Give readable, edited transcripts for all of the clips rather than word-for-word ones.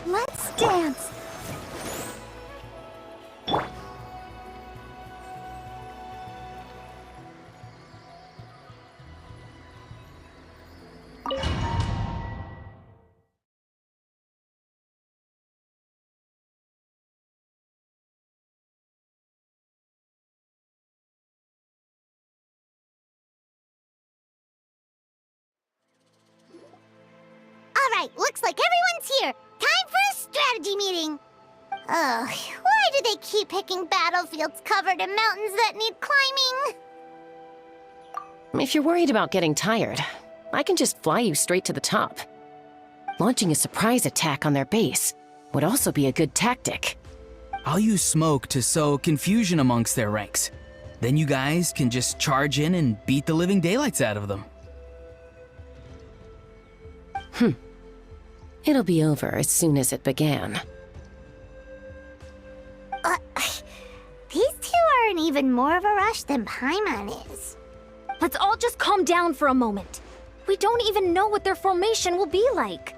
Let's dance. All right, looks like everyone's here. Time for a strategy meeting. Ugh, why do they keep picking battlefields covered in mountains that need climbing? If you're worried about getting tired, I can just fly you straight to the top. Launching a surprise attack on their base would also be a good tactic. I'll use smoke to sow confusion amongst their ranks. Then you guys can just charge in and beat the living daylights out of them. It'll be over as soon as it began. These two are in even more of a rush than Paimon is. Let's all just calm down for a moment. We don't even know what their formation will be like.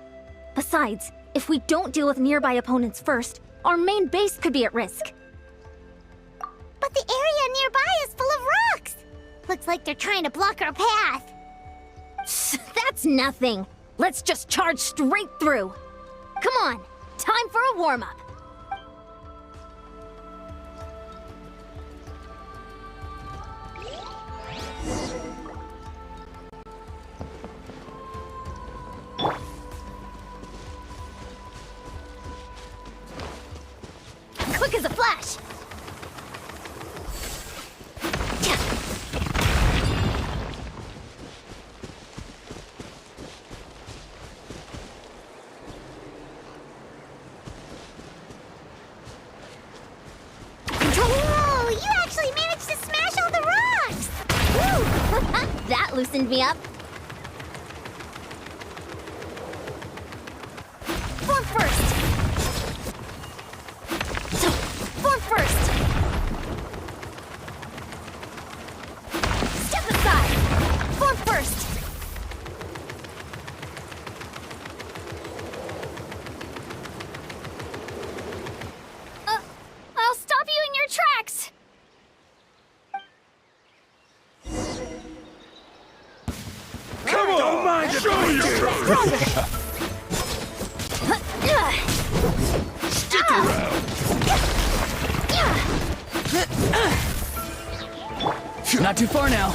Besides, if we don't deal with nearby opponents first, our main base could be at risk. But the area nearby is full of rocks. Looks like they're trying to block our path. That's nothing. Let's just charge straight through. Come on, time for a warm-up. Quick as a flash. Whoa, you actually managed to smash all the rocks! Woo! That loosened me up. Form first. Form first. Step aside. Form first. I'll stop you in your tracks. Come on! Don't mind it! Show yourself! Stick around! Not too far now.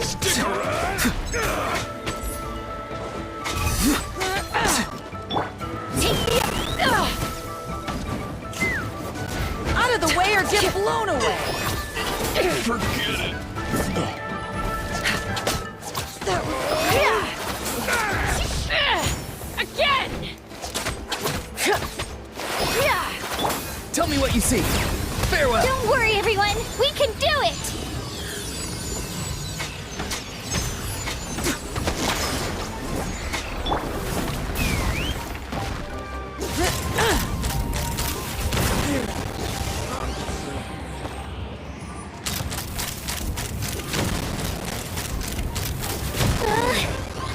Stick around! Out of the way or get blown away! Forget it! Again! Tell me what you see. Farewell. Don't worry, everyone. We can do it.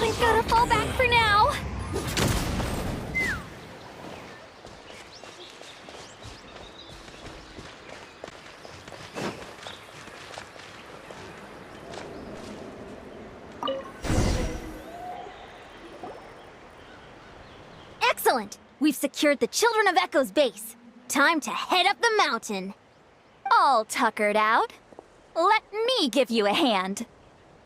I gotta fall back for now. Excellent! We've secured the Children of Echo's base. Time to head up the mountain. All tuckered out. Let me give you a hand.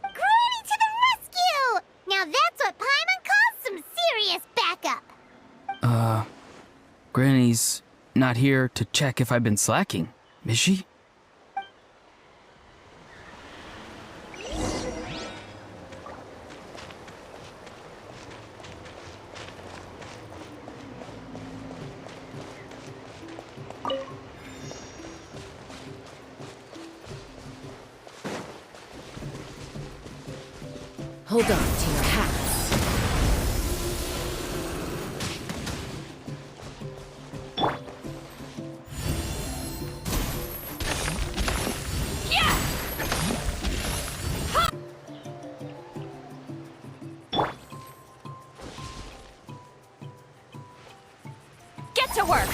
Granny to the rescue! Now that's what Paimon calls some serious backup. Granny's not here to check if I've been slacking, is she? Hold on to your hats. Get to work!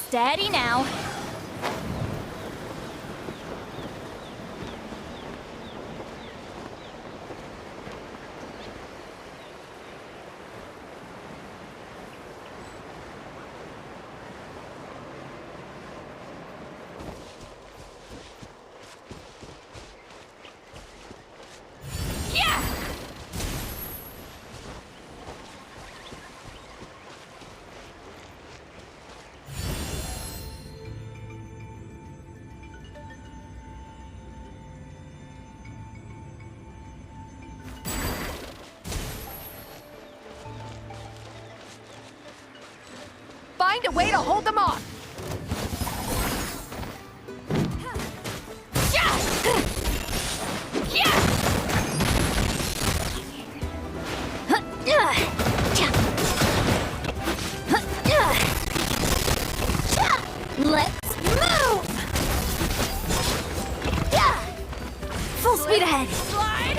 Steady now. Find a way to hold them off! Let's move! Full speed ahead! Slide!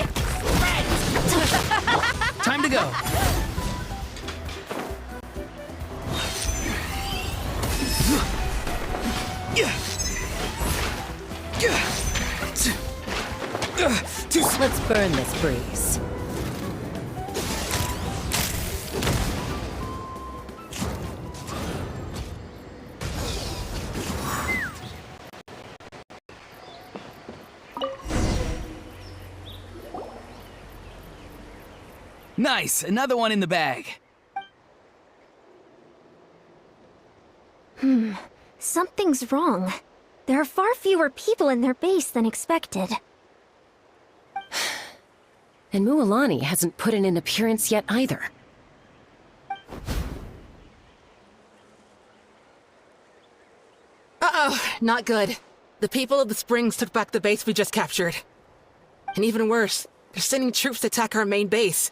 Time to go. Let's burn this breeze. Nice, another one in the bag. Something's wrong. There are far fewer people in their base than expected. And Mualani hasn't put in an appearance yet either. Uh-oh, not good. The people of the Springs took back the base we just captured. And even worse, they're sending troops to attack our main base.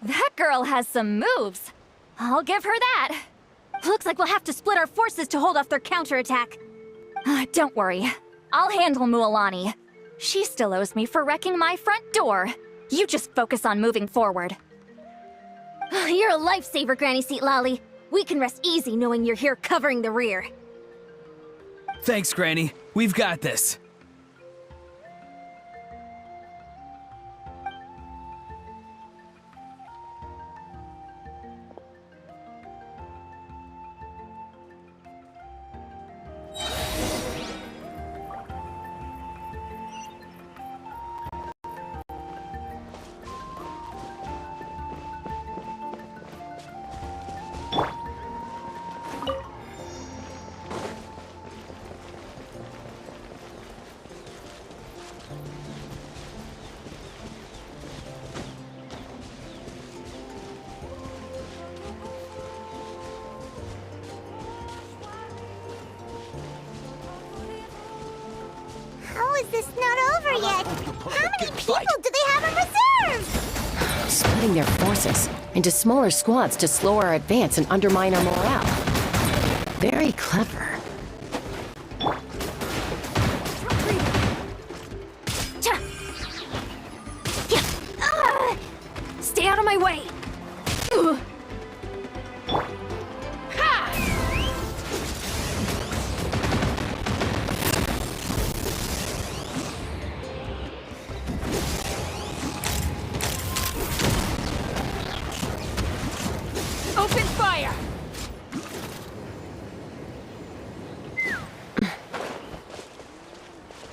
That girl has some moves. I'll give her that. Looks like we'll have to split our forces to hold off their counterattack. Don't worry. I'll handle Mualani. She still owes me for wrecking my front door. You just focus on moving forward. You're a lifesaver, Granny Seat Lolly. We can rest easy knowing you're here covering the rear. Thanks, Granny. We've got this. How is this not yet. How many people do they have in reserve? Splitting their forces into smaller squads to slow our advance and undermine our morale. Very clever. Stay out of my way! Open fire!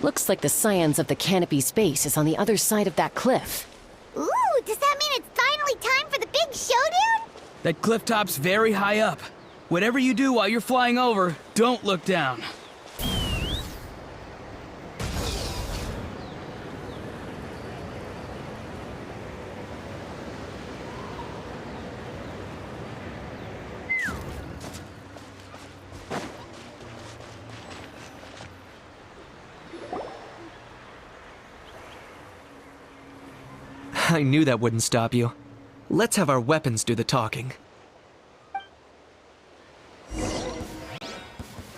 Looks like the Scions of the Canopy's base is on the other side of that cliff. Ooh, does that mean it's finally time for the big showdown? That cliff top's very high up. Whatever you do while you're flying over, don't look down. I knew that wouldn't stop you. Let's have our weapons do the talking.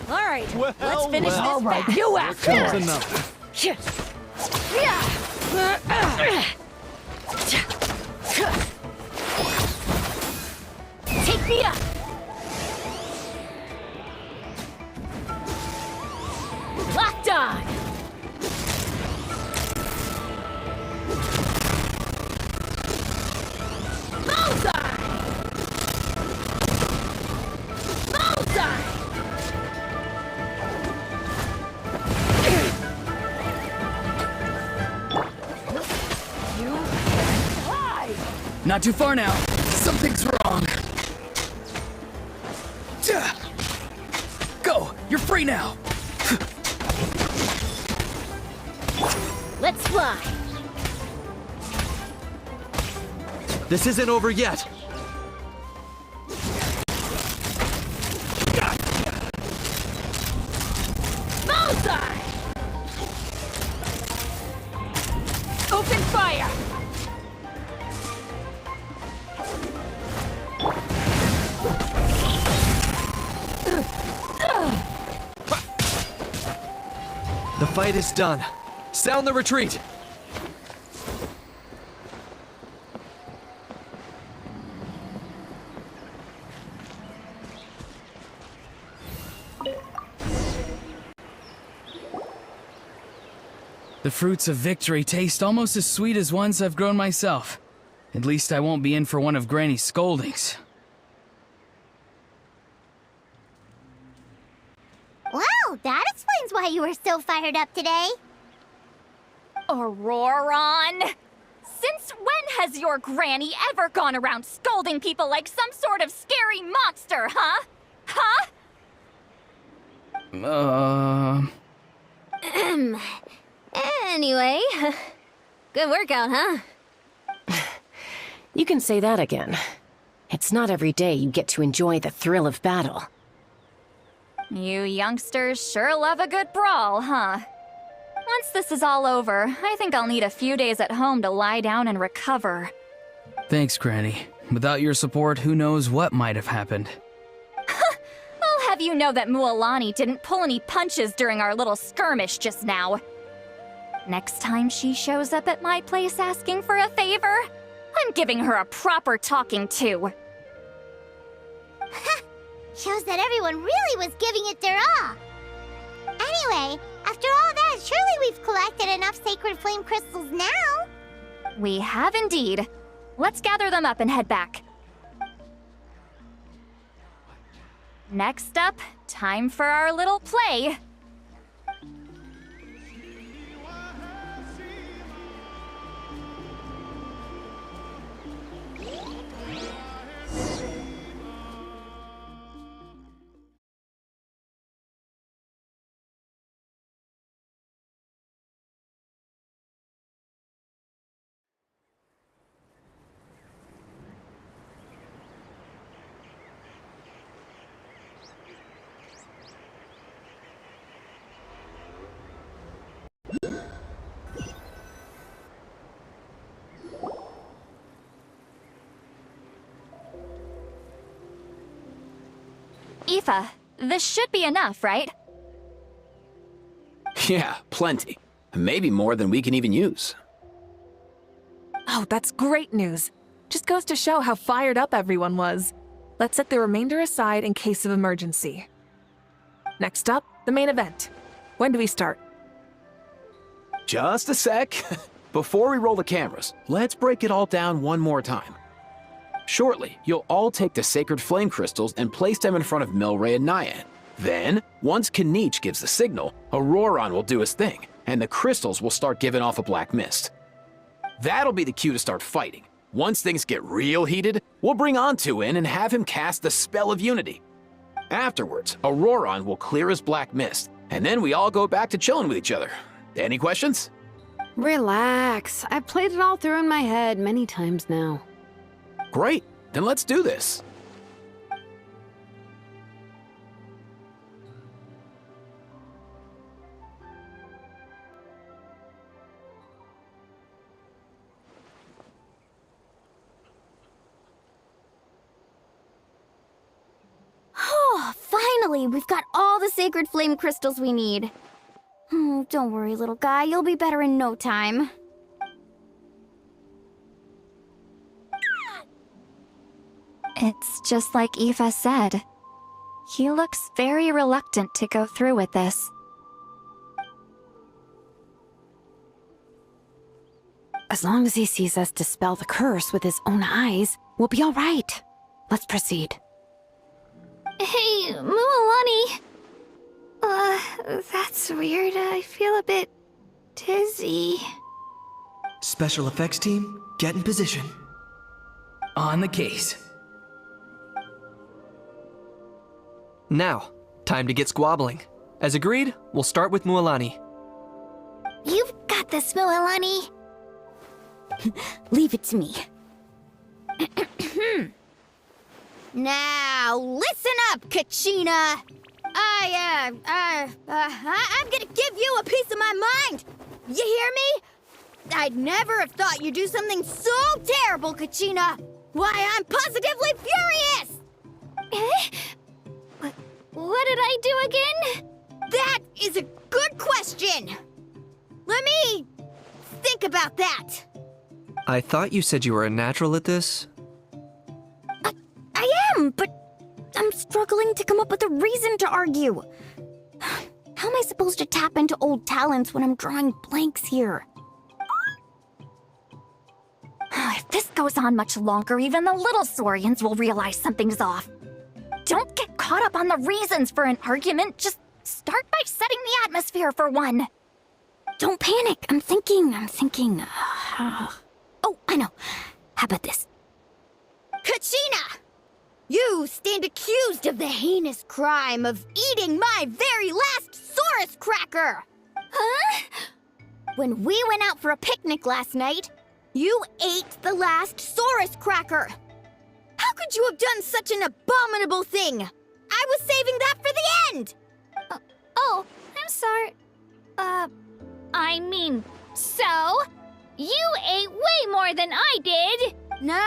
All right, let's finish this fast. You after enough. Take me up! Locked on! Bullseye! Bullseye! Not too far now. Something's wrong. Go! You're free now! Let's fly! This isn't over yet. Bullseye! Open fire! The fight is done. Sound the retreat! The fruits of victory taste almost as sweet as ones I've grown myself. At least I won't be in for one of Granny's scoldings. Wow, that explains why you were so fired up today. Auroron! Since when has your granny ever gone around scolding people like some sort of scary monster, huh? Huh? Anyway, good workout, huh? You can say that again. It's not every day you get to enjoy the thrill of battle. You youngsters sure love a good brawl, huh? Once this is all over, I think I'll need a few days at home to lie down and recover. Thanks, Granny. Without your support, who knows what might have happened. I'll have you know that Mualani didn't pull any punches during our little skirmish just now. Next time she shows up at my place asking for a favor, I'm giving her a proper talking to. Shows that everyone really was giving it their all. Anyway, after all that, surely we've collected enough sacred flame crystals now. We have indeed. Let's gather them up and head back. Next up, time for our little play. Aoife, this should be enough, right? Yeah, plenty. Maybe more than we can even use. Oh, that's great news. Just goes to show how fired up everyone was. Let's set the remainder aside in case of emergency. Next up, the main event. When do we start? Just a sec. Before we roll the cameras, let's break it all down one more time. Shortly, you'll all take the sacred flame crystals and place them in front of Milray and Nyan. Then, once Kanich gives the signal, Auroron will do his thing, and the crystals will start giving off a black mist. That'll be the cue to start fighting. Once things get real heated, we'll bring Antu in and have him cast the Spell of Unity. Afterwards, Auroron will clear his black mist, and then we all go back to chilling with each other. Any questions? Relax. I've played it all through in my head many times now. Great, then let's do this. Oh, finally! We've got all the sacred flame crystals we need. Don't worry, little guy. You'll be better in no time. It's just like Aoife said. He looks very reluctant to go through with this. As long as he sees us dispel the curse with his own eyes, we'll be all right. Let's proceed. Hey, Mualani. That's weird. I feel a bit dizzy. Special effects team, get in position. On the case. Now, time to get squabbling. As agreed, we'll start with Mualani. You've got this, Mualani. Leave it to me. Now, listen up, Kachina. I'm gonna give you a piece of my mind. You hear me? I'd never have thought you'd do something so terrible, Kachina. Why, I'm positively furious. What did I do again? That is a good question. Let me think about that. I thought you said you were a natural at this. I am, but I'm struggling to come up with a reason to argue. How am I supposed to tap into old talents when I'm drawing blanks here? If this goes on much longer, even the little Saurians will realize something's off. Don't get caught up on the reasons for an argument. Just start by setting the atmosphere for one. Don't panic. I'm thinking. Oh, I know. How about this? Kachina! You stand accused of the heinous crime of eating my very last Saurus cracker! Huh? When we went out for a picnic last night, you ate the last Saurus cracker! How could you have done such an abominable thing? I was saving that for the end! Oh, I'm sorry. I mean, so? You ate way more than I did! No.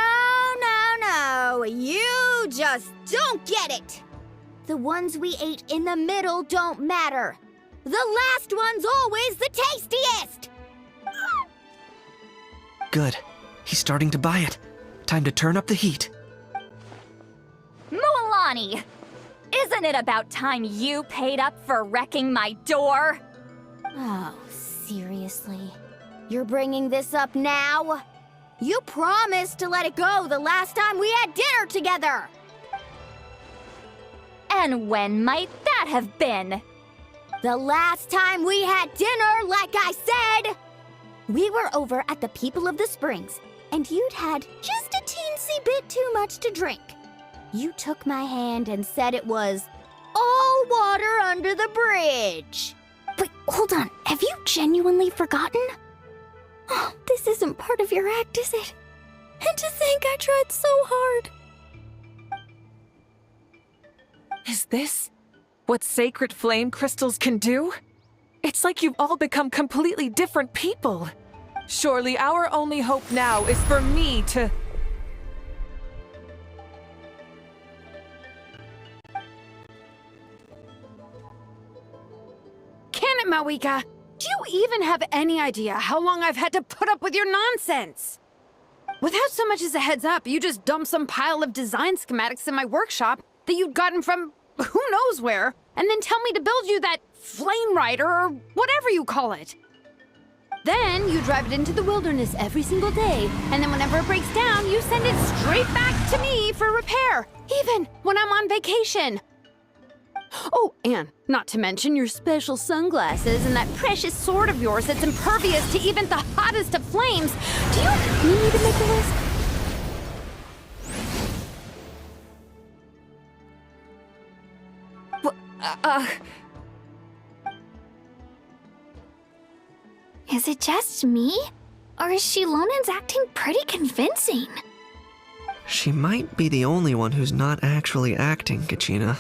You just don't get it! The ones we ate in the middle don't matter. The last one's always the tastiest! Good. He's starting to buy it. Time to turn up the heat. Mualani! Isn't it about time you paid up for wrecking my door? Oh, seriously? You're bringing this up now? You promised to let it go the last time we had dinner together! And when might that have been? The last time we had dinner, like I said! We were over at the People of the Springs, and you'd had just a teensy bit too much to drink. You took my hand and said it was all water under the bridge. Wait, hold on. Have you genuinely forgotten? Oh, this isn't part of your act, is it? And to think I tried so hard. Is this what sacred flame crystals can do? It's like you've all become completely different people. Surely our only hope now is for me to... minute, Mawika. Do you even have any idea how long I've had to put up with your nonsense? Without so much as a heads up, you just dumped some pile of design schematics in my workshop that you'd gotten from who knows where, and then tell me to build you that flame rider or whatever you call it. Then you drive it into the wilderness every single day, and then whenever it breaks down, you send it straight back to me for repair, even when I'm on vacation. Oh, and not to mention your special sunglasses and that precious sword of yours that's impervious to even the hottest of flames. Do you need me to make a list? Is it just me? Or is Shilonen's acting pretty convincing? She might be the only one who's not actually acting, Kachina.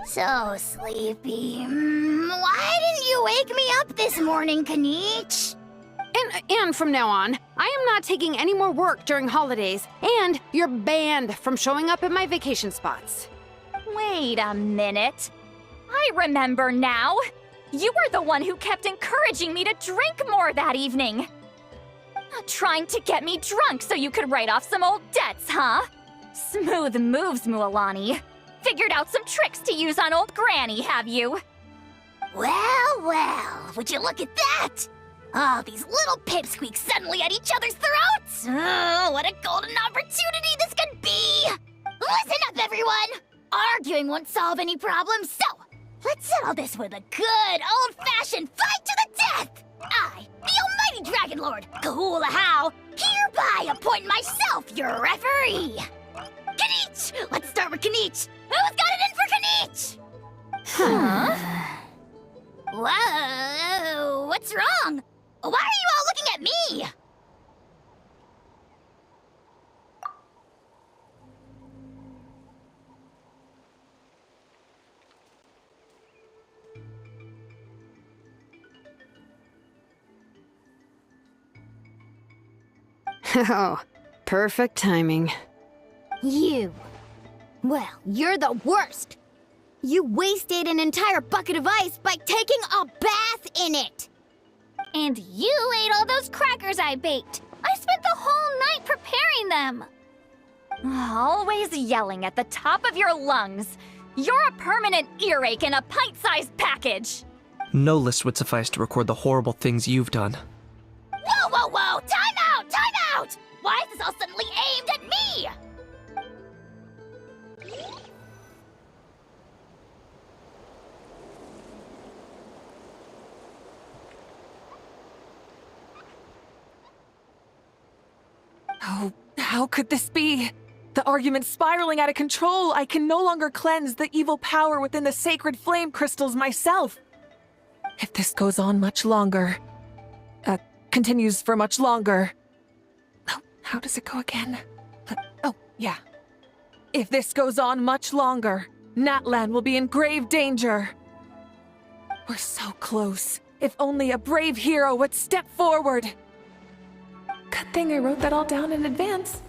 So sleepy. Why didn't you wake me up this morning, Kanich? And from now on, I am not taking any more work during holidays, and you're banned from showing up at my vacation spots. Wait a minute. I remember now. You were the one who kept encouraging me to drink more that evening. Trying to get me drunk so you could write off some old debts, huh? Smooth moves, Mualani. Figured out some tricks to use on old Granny, have you? Well, would you look at that? Oh, these little pipsqueaks suddenly at each other's throats! Oh, what a golden opportunity this could be! Listen up, everyone! Arguing won't solve any problems, so let's settle this with a good old-fashioned fight to the death! I, the almighty Dragon Lord, Kahula How, hereby appoint myself your referee! Kanich! Let's start with Kanich! Who's got it in for Kanich? Huh? Whoa, what's wrong? Why are you all looking at me? Oh, perfect timing. You. Well, you're the worst. You wasted an entire bucket of ice by taking a bath in it. And you ate all those crackers I baked. I spent the whole night preparing them. Always yelling at the top of your lungs. You're a permanent earache in a pint-sized package. No list would suffice to record the horrible things you've done. Whoa! Time out! Why is this all suddenly aimed at me? Oh, how could this be? The argument's spiraling out of control. I can no longer cleanse the evil power within the sacred flame crystals myself. If this goes on much longer, continues for much longer. Oh, how does it go again? Oh, yeah. If this goes on much longer, Natlan will be in grave danger. We're so close. If only a brave hero would step forward. Good thing I wrote that all down in advance.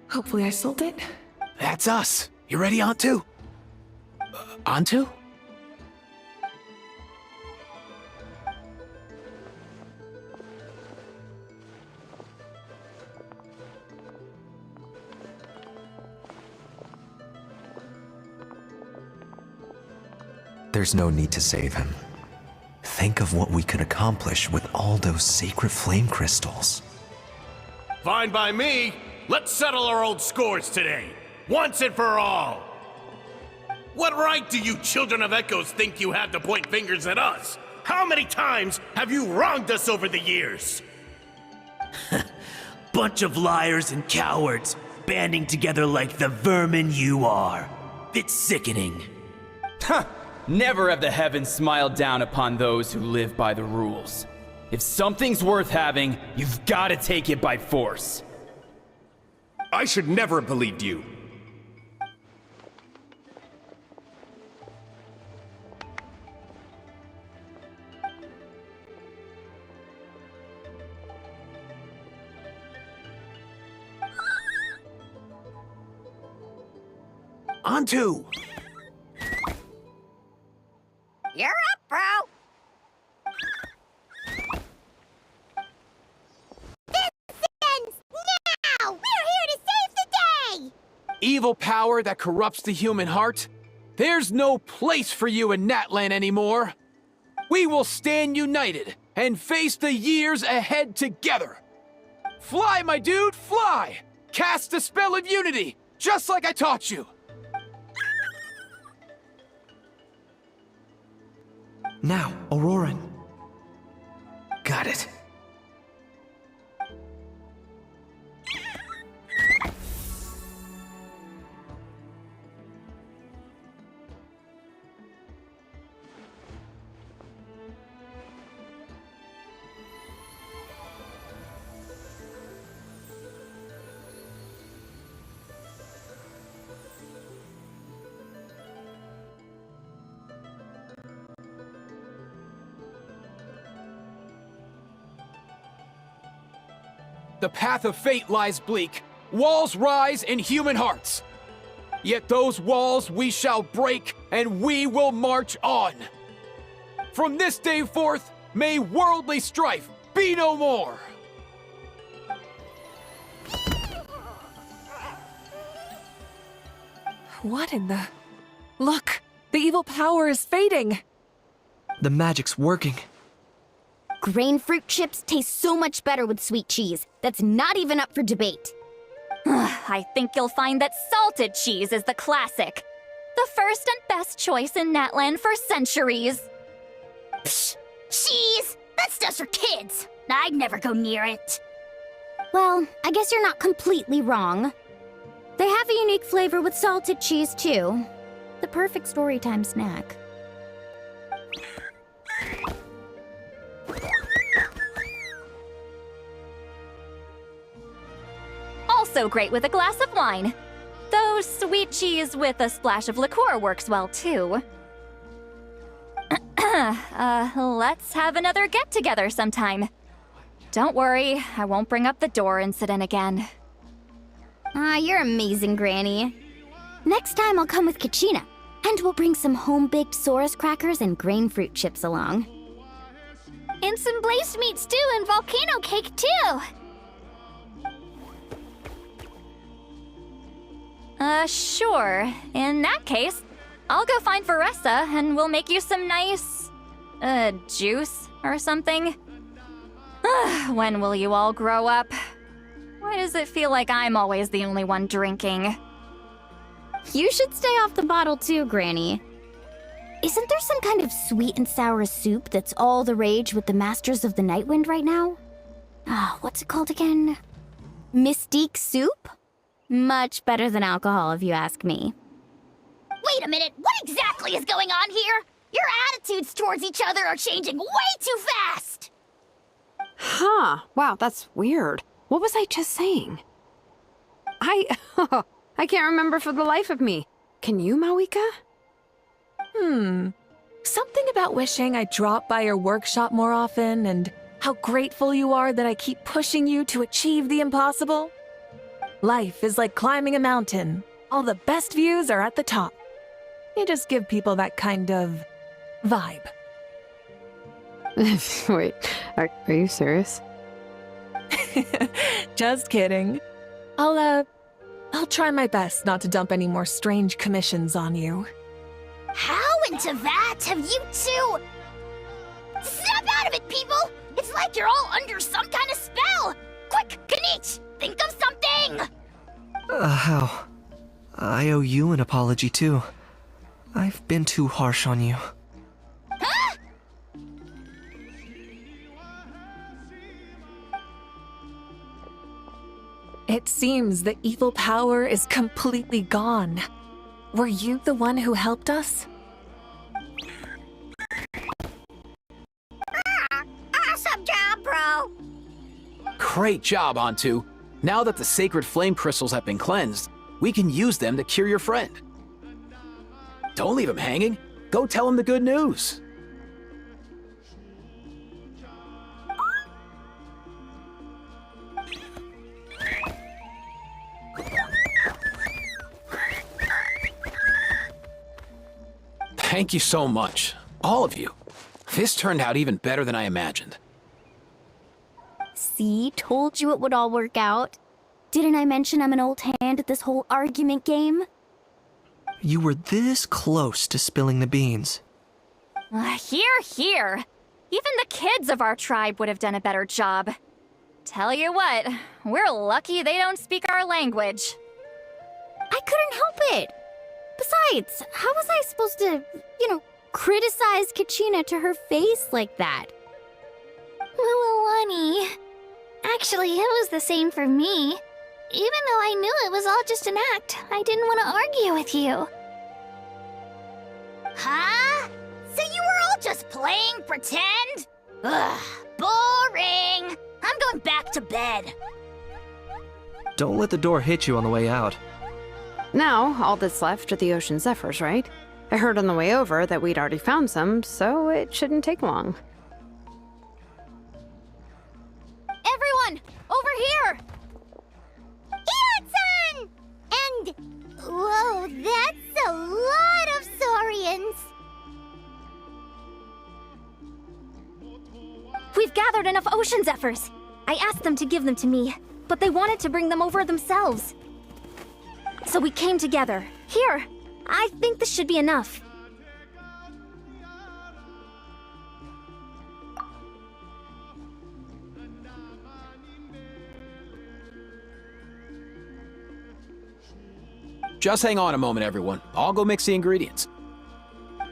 Hopefully I sold it. That's us. You ready, Antu? Antu? There's no need to save him. Think of what we could accomplish with all those sacred flame crystals. Fine by me. Let's settle our old scores today, once and for all. What right do you children of Echoes think you have to point fingers at us? How many times have you wronged us over the years? Bunch of liars and cowards, banding together like the vermin you are. It's sickening. Huh! Never have the heavens smiled down upon those who live by the rules. If something's worth having, you've got to take it by force. I should never have believed you. Antu! evil power that corrupts the human heart, there's no place for you in Natlan anymore. We will stand united and face the years ahead together. Fly, my dude, fly! Cast the spell of unity, just like I taught you. Now, Auroran. Got it. The path of fate lies bleak. Walls rise in human hearts. Yet those walls we shall break, and we will march on. From this day forth, may worldly strife be no more. What in the... Look! The evil power is fading! The magic's working. Grain fruit chips taste so much better with sweet cheese. That's not even up for debate. I think you'll find that salted cheese is the classic. The first and best choice in Natlan for centuries. Psh, cheese! That stuff's for kids. I'd never go near it. Well, I guess you're not completely wrong. They have a unique flavor with salted cheese, too. The perfect storytime snack. Also great with a glass of wine. Though sweet cheese with a splash of liqueur works well, too. Let's have another get-together sometime. Don't worry, I won't bring up the door incident again. You're amazing, Granny. Next time I'll come with Kachina, and we'll bring some home-baked Saurus crackers and grain fruit chips along. And some blazed meat stew and volcano cake, too! Sure. In that case, I'll go find Varessa and we'll make you some nice... juice or something. When will you all grow up? Why does it feel like I'm always the only one drinking? You should stay off the bottle too, Granny. Isn't there some kind of sweet and sour soup that's all the rage with the Masters of the Nightwind right now? What's it called again? Mystique soup? Much better than alcohol, if you ask me. Wait a minute, what exactly is going on here? Your attitudes towards each other are changing way too fast! Huh. Wow, that's weird. What was I just saying? I can't remember for the life of me. Can you, Mawika? Something about wishing I dropped by your workshop more often and how grateful you are that I keep pushing you to achieve the impossible. Life is like climbing a mountain. All the best views are at the top. You just give people that kind of vibe. Wait, are you serious? Just kidding. I'll try my best not to dump any more strange commissions on you. How into that have you two... Snap out of it, people! It's like you're all under some kind of spell! Quick, Kanich, think of something! How? I owe you an apology too. I've been too harsh on you. Huh? It seems the evil power is completely gone. Were you the one who helped us? Awesome job, bro! Great job, Antu. Now that the sacred flame crystals have been cleansed, we can use them to cure your friend. Don't leave him hanging. Go tell him the good news. Thank you so much, all of you. This turned out even better than I imagined. See, told you it would all work out. Didn't I mention I'm an old hand at this whole argument game? You were this close to spilling the beans. Here, here. Even the kids of our tribe would have done a better job. Tell you what, we're lucky they don't speak our language. I couldn't help it. Besides, how was I supposed to, criticize Kachina to her face like that? Mualani. Actually, it was the same for me. Even though I knew it was all just an act, I didn't want to argue with you. Huh? So you were all just playing pretend? Ugh, boring. I'm going back to bed. Don't let the door hit you on the way out. Now, all that's left are the Ocean Zephyrs, right? I heard on the way over that we'd already found some, so it shouldn't take long. Everyone, over here! Ian-san! And... whoa, that's a lot of saurians! We've gathered enough Ocean Zephyrs. I asked them to give them to me, but they wanted to bring them over themselves. So we came together. Here, I think this should be enough. Just hang on a moment, everyone. I'll go mix the ingredients.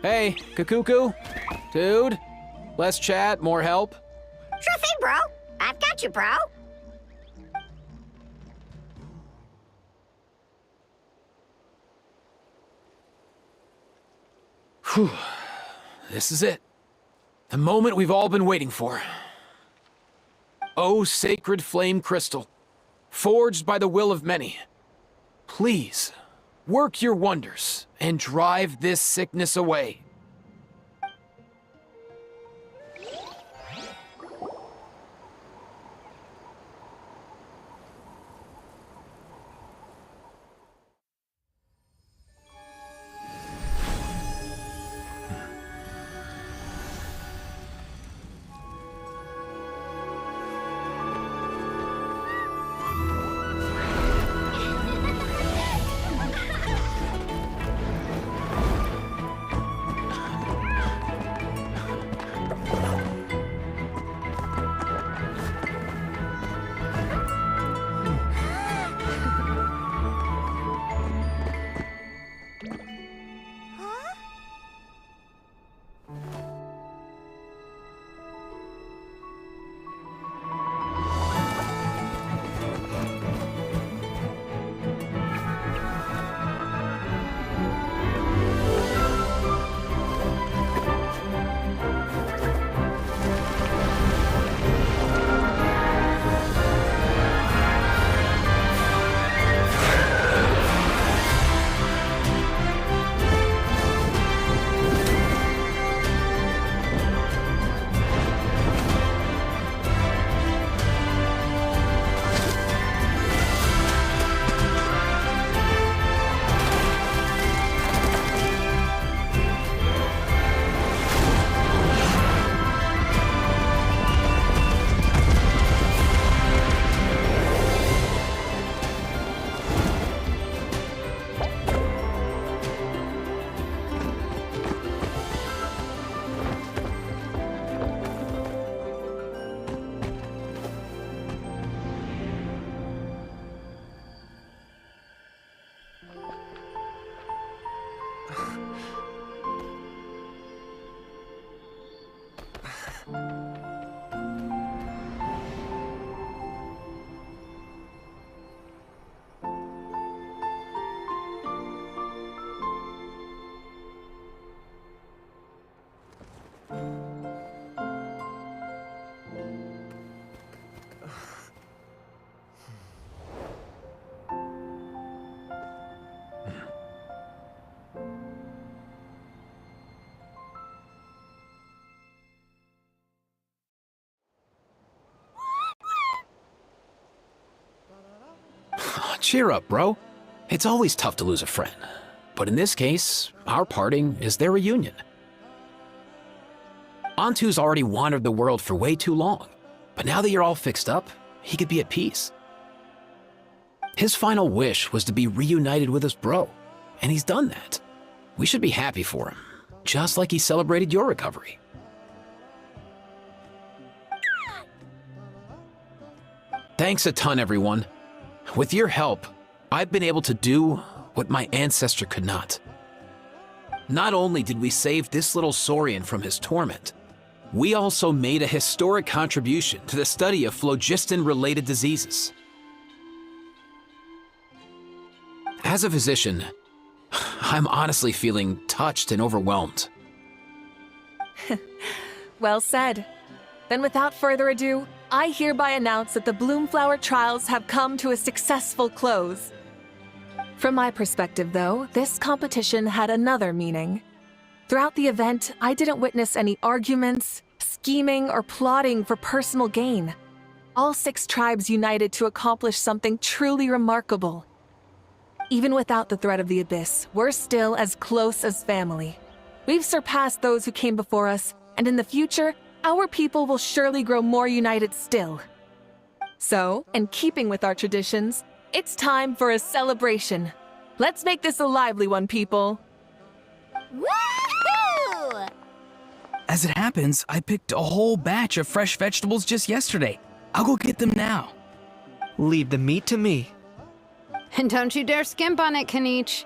Hey, Kakuku? Dude? Less chat, more help? Sure thing, bro. I've got you, bro. Whew. This is it. The moment we've all been waiting for. Oh, sacred flame crystal, forged by the will of many. Please, work your wonders and drive this sickness away. Cheer up, bro. It's always tough to lose a friend. But in this case, our parting is their reunion. Antu's already wandered the world for way too long. But now that you're all fixed up, he could be at peace. His final wish was to be reunited with his bro, and he's done that. We should be happy for him, just like he celebrated your recovery. Thanks a ton, everyone. With your help, I've been able to do what my ancestor could not. Not only did we save this little saurian from his torment, we also made a historic contribution to the study of phlogiston-related diseases. As a physician, I'm honestly feeling touched and overwhelmed. Well said. Then without further ado, I hereby announce that the Bloomflower trials have come to a successful close. From my perspective, though, this competition had another meaning. Throughout the event, I didn't witness any arguments, scheming, or plotting for personal gain. All 6 tribes united to accomplish something truly remarkable. Even without the threat of the Abyss, we're still as close as family. We've surpassed those who came before us, and in the future, our people will surely grow more united still. So, in keeping with our traditions, it's time for a celebration. Let's make this a lively one, people. Woohoo! As it happens, I picked a whole batch of fresh vegetables just yesterday. I'll go get them now. Leave the meat to me. And don't you dare skimp on it, Kanich.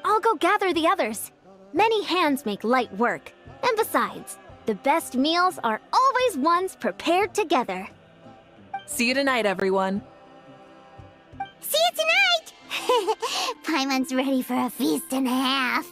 I'll go gather the others. Many hands make light work. And besides, the best meals are always ones prepared together. See you tonight, everyone. See you tonight! Paimon's ready for a feast and a half.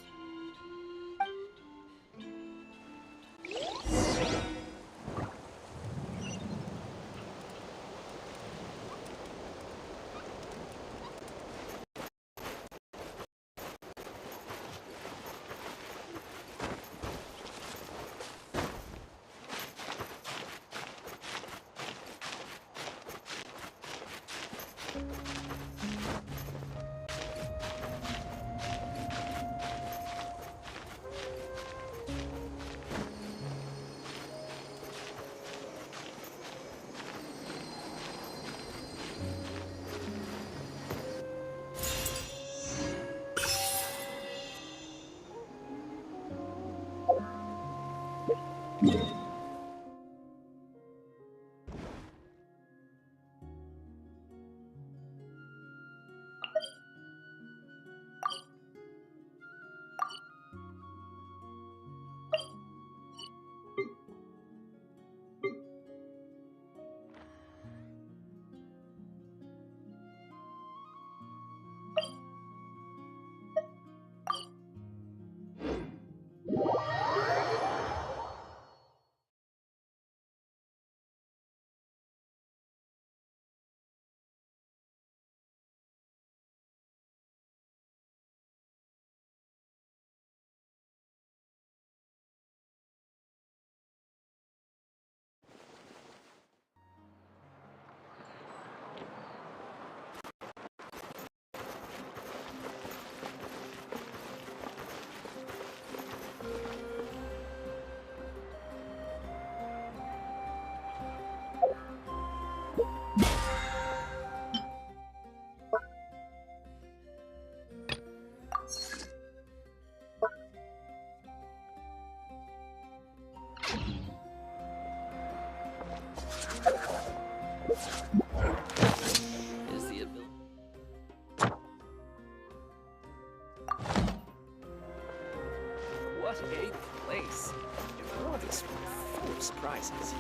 What a place. The world is full of surprises.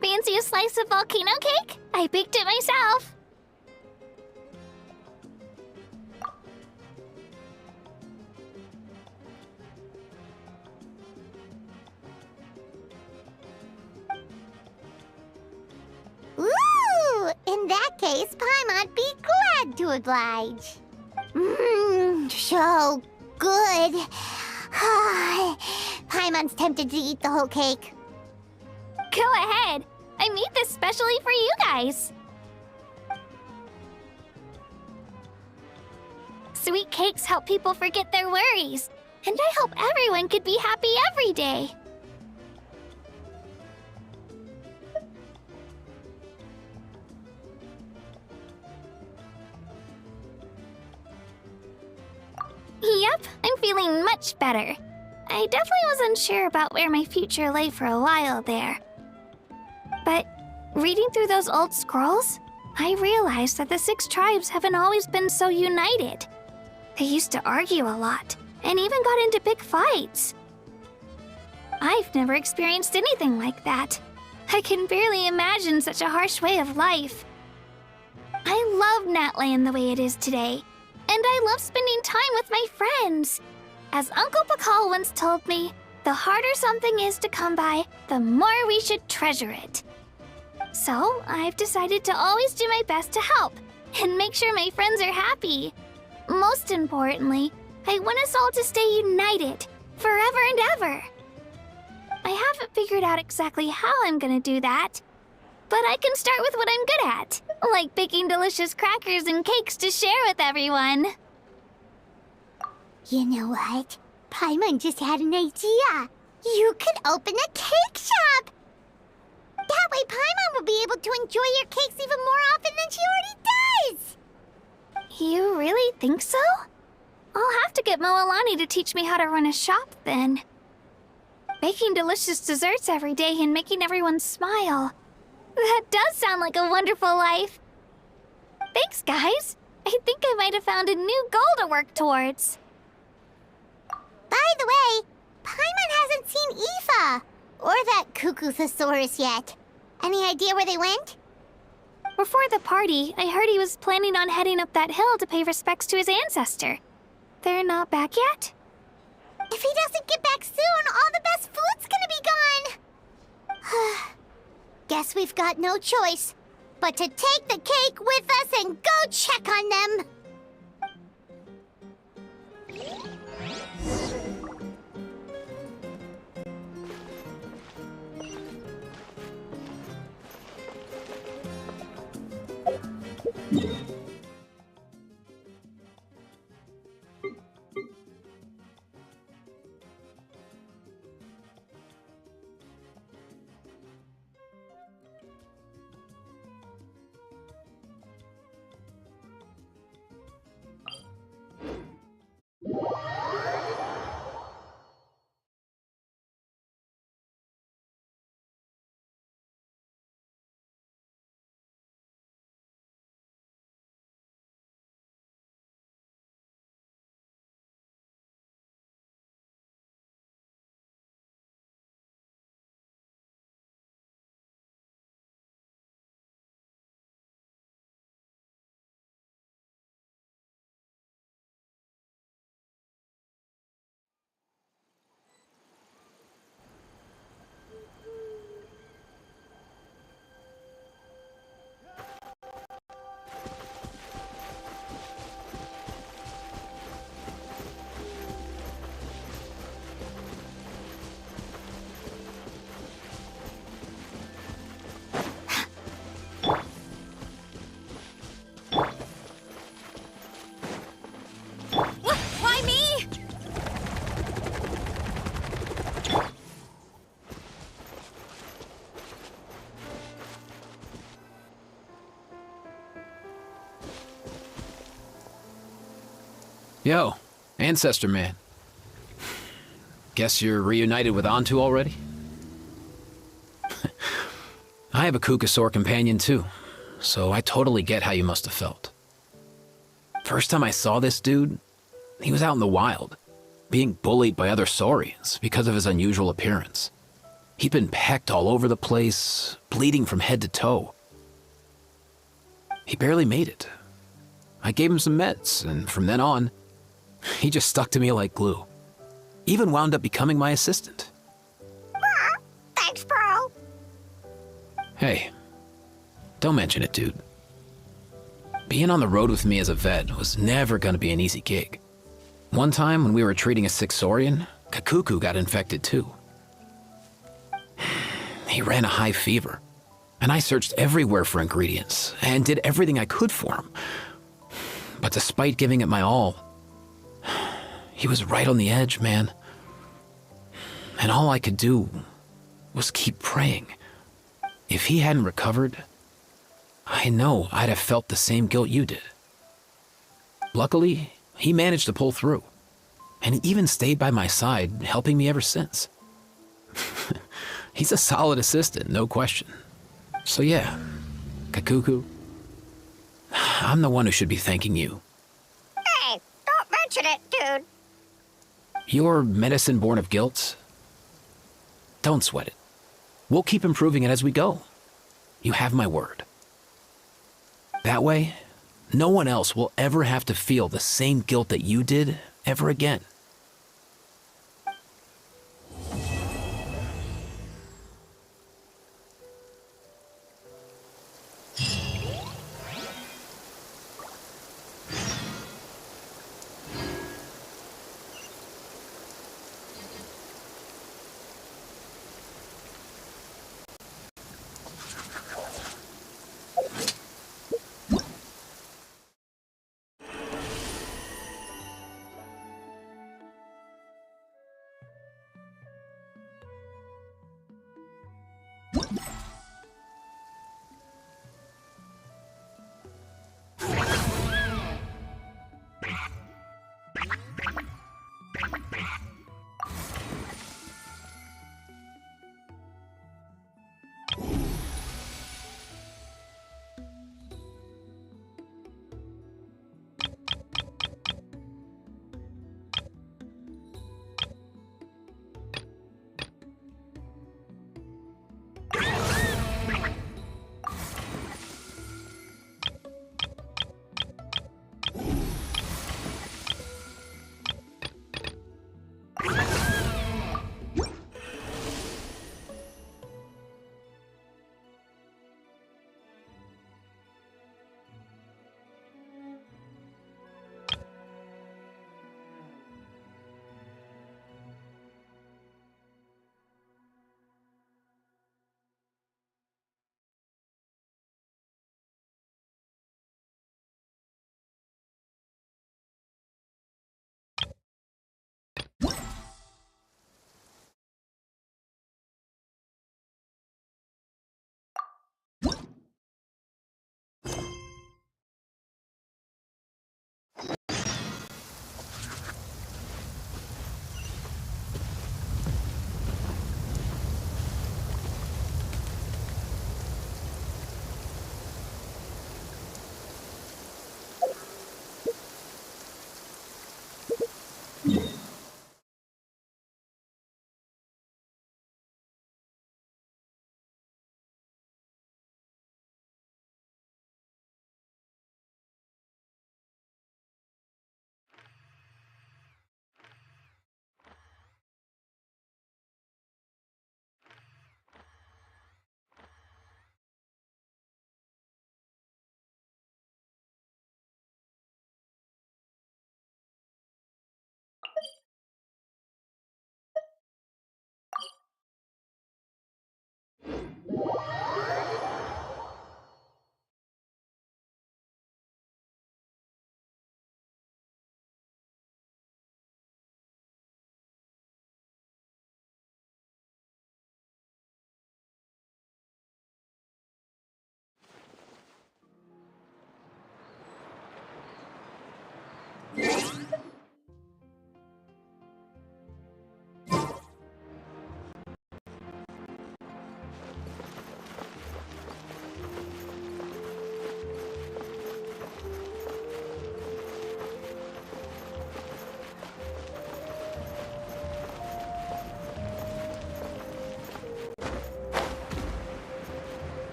Fancy a slice of volcano cake? I baked it myself. Ooh! In that case, Paimon'd be glad to oblige. Mmm, so good. Paimon's tempted to eat the whole cake. Go ahead. I made this specially for you guys. Sweet cakes help people forget their worries. And I hope everyone could be happy every day. Yep, I'm feeling much better. I definitely was unsure about where my future lay for a while there. But reading through those old scrolls, I realized that the 6 tribes haven't always been so united. They used to argue a lot, and even got into big fights. I've never experienced anything like that. I can barely imagine such a harsh way of life. I love Natlan the way it is today. And I love spending time with my friends. As Uncle Pakal once told me, the harder something is to come by, the more we should treasure it. So, I've decided to always do my best to help and make sure my friends are happy. Most importantly, I want us all to stay united, forever and ever. I haven't figured out exactly how I'm gonna do that, but I can start with what I'm good at, like baking delicious crackers and cakes to share with everyone. You know what? Paimon just had an idea. You could open a cake shop. That way Paimon will be able to enjoy your cakes even more often than she already does. You really think so? I'll have to get Moalani to teach me how to run a shop then. Baking delicious desserts every day and making everyone smile. That does sound like a wonderful life. Thanks, guys. I think I might have found a new goal to work towards. By the way, Paimon hasn't seen Aoife or that Cuckoo-thosaurus yet. Any idea where they went? Before the party, I heard he was planning on heading up that hill to pay respects to his ancestor. They're not back yet? If he doesn't get back soon, all the best food's gonna be gone. Guess we've got no choice but to take the cake with us and go check on them. Why me? Yo, Ancestor Man. Guess you're reunited with Antu already? I have a Kukasaur companion too, so I totally get how you must have felt. First time I saw this dude, he was out in the wild, being bullied by other saurians because of his unusual appearance. He'd been pecked all over the place, bleeding from head to toe. He barely made it. I gave him some meds, and from then on, he just stuck to me like glue. Even wound up becoming my assistant. Thanks, bro. Hey, don't mention it, dude. Being on the road with me as a vet was never gonna be an easy gig. One time when we were treating a sick Saurian, Kakuku got infected too. He ran a high fever, and I searched everywhere for ingredients and did everything I could for him. But despite giving it my all, he was right on the edge, man. And all I could do was keep praying. If he hadn't recovered, I know I'd have felt the same guilt you did. Luckily, he managed to pull through, and he even stayed by my side, helping me ever since. He's a solid assistant, no question. So yeah, Kakuku, I'm the one who should be thanking you. Hey, don't mention it, dude. Your medicine born of guilt? Don't sweat it. We'll keep improving it as we go. You have my word. That way, no one else will ever have to feel the same guilt that you did ever again.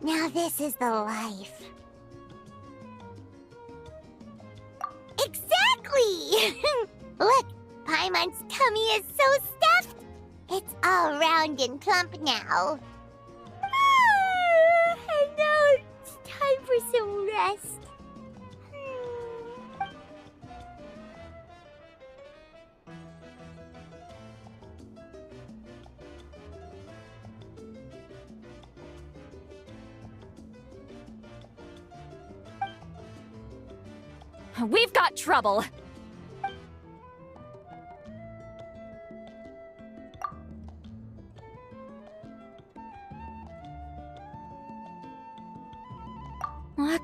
Now this is the life. Exactly! Look, Paimon's tummy is so stuffed. It's all round and plump now. And now it's time for some rest. We've got trouble.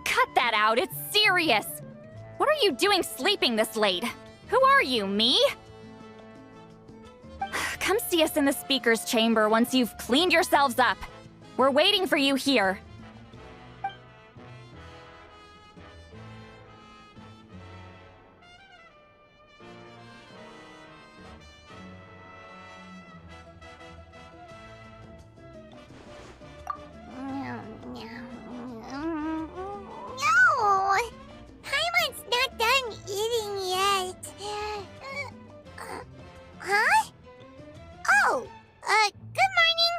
Cut that out, it's serious. What are you doing sleeping this late? Who are you, me? Come see us in the speaker's chamber once you've cleaned yourselves up. We're waiting for you here. No! Paimon's not done eating yet. Huh? Oh, good morning.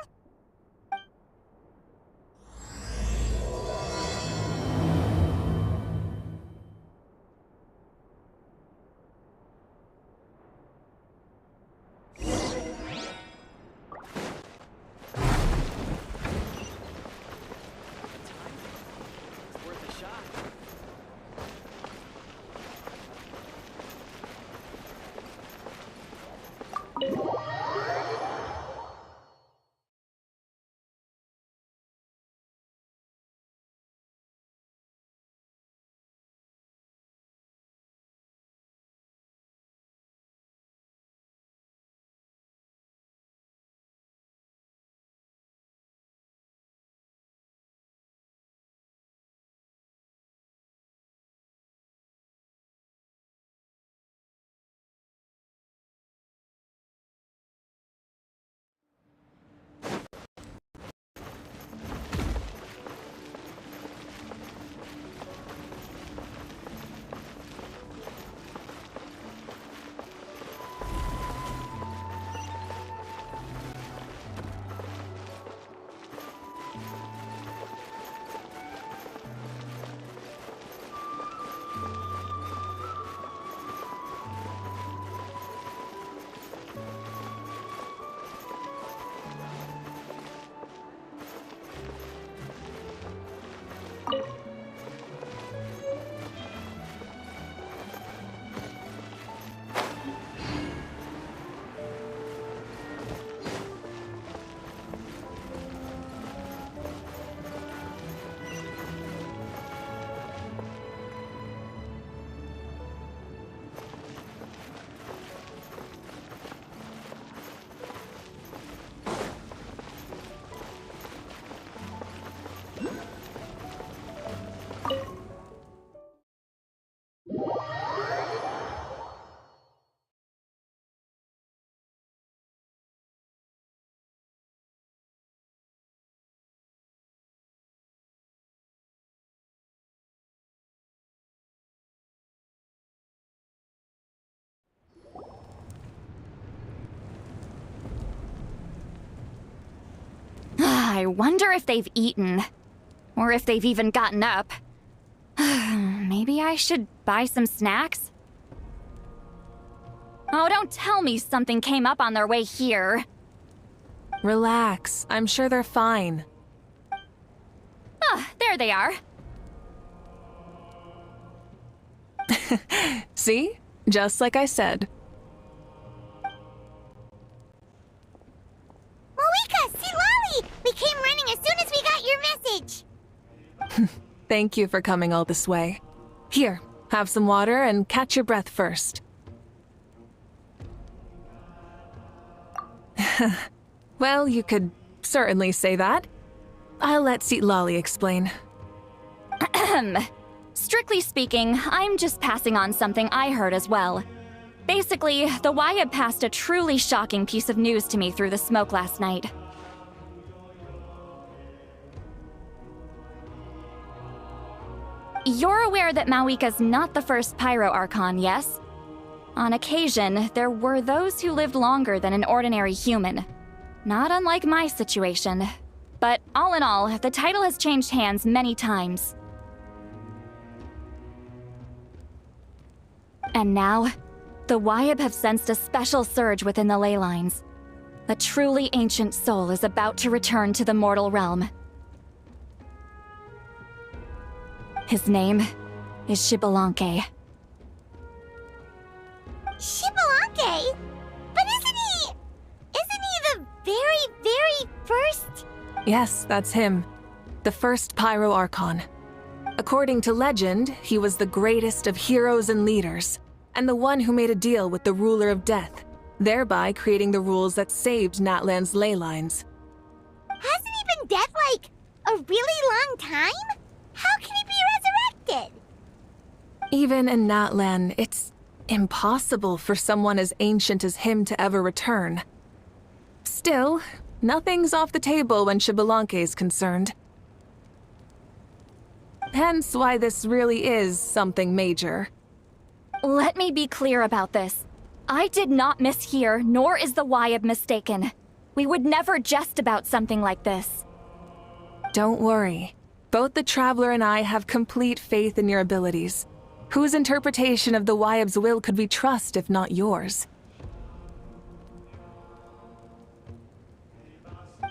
I wonder if they've eaten. Or if they've even gotten up. Maybe I should buy some snacks? Oh, don't tell me something came up on their way here. Relax. I'm sure they're fine. Ah, there they are. See? Just like I said. Moeka, see Lolly! We came running as soon as we got your message. Thank you for coming all this way. Here, have some water and catch your breath first. Well, you could certainly say that. I'll let Seat Lolly explain. Strictly speaking, I'm just passing on something I heard as well. Basically, the Wyab passed a truly shocking piece of news to me through the smoke last night. you're aware that Mawika's not the first Pyro Archon, yes? On occasion, there were those who lived longer than an ordinary human. Not unlike my situation. But all in all, the title has changed hands many times. And now, the Wyab have sensed a special surge within the ley lines. A truly ancient soul is about to return to the mortal realm. His name is Xbalanque. Xbalanque? But isn't he the very first? Yes, that's him. The first Pyro Archon. According to legend, he was the greatest of heroes and leaders, and the one who made a deal with the ruler of death, thereby creating the rules that saved Natlan's ley lines. Hasn't he been dead like a really long time? How can he be resurrected? Even in Natlan, it's impossible for someone as ancient as him to ever return. Still, nothing's off the table when Xbalanque is concerned. Hence why this really is something major. Let me be clear about this. I did not mishear, nor is the Wyab mistaken. We would never jest about something like this. Don't worry. Both the Traveler and I have complete faith in your abilities. Whose interpretation of the Wyab's will could we trust if not yours?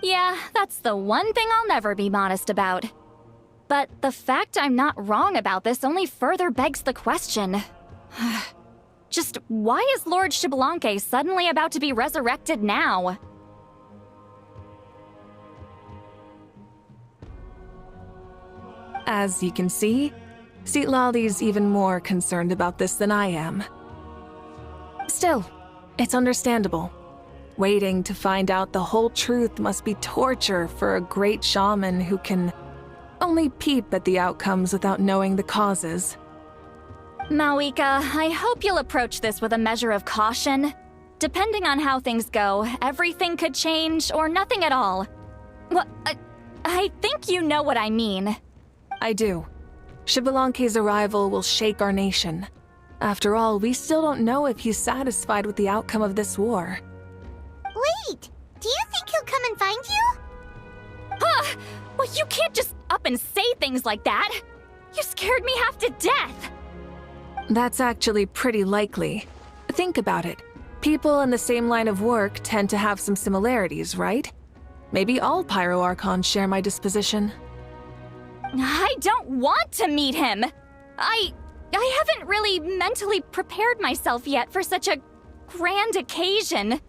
Yeah, that's the one thing I'll never be modest about. But the fact I'm not wrong about this only further begs the question. Just why is Lord Xbalanque suddenly about to be resurrected now? As you can see, Citlali's even more concerned about this than I am. Still, it's understandable. Waiting to find out the whole truth must be torture for a great shaman who can only peep at the outcomes without knowing the causes. Mawika, I hope you'll approach this with a measure of caution. Depending on how things go, everything could change or nothing at all. Well, I think you know what I mean. I do. Xbalanque's arrival will shake our nation. After all, we still don't know if he's satisfied with the outcome of this war. Wait, do you think he'll come and find you? Huh! Well, you can't just up and say things like that! You scared me half to death! That's actually pretty likely. Think about it. People in the same line of work tend to have some similarities, right? Maybe all Pyro Archons share my disposition. I don't want to meet him! I haven't really mentally prepared myself yet for such a grand occasion.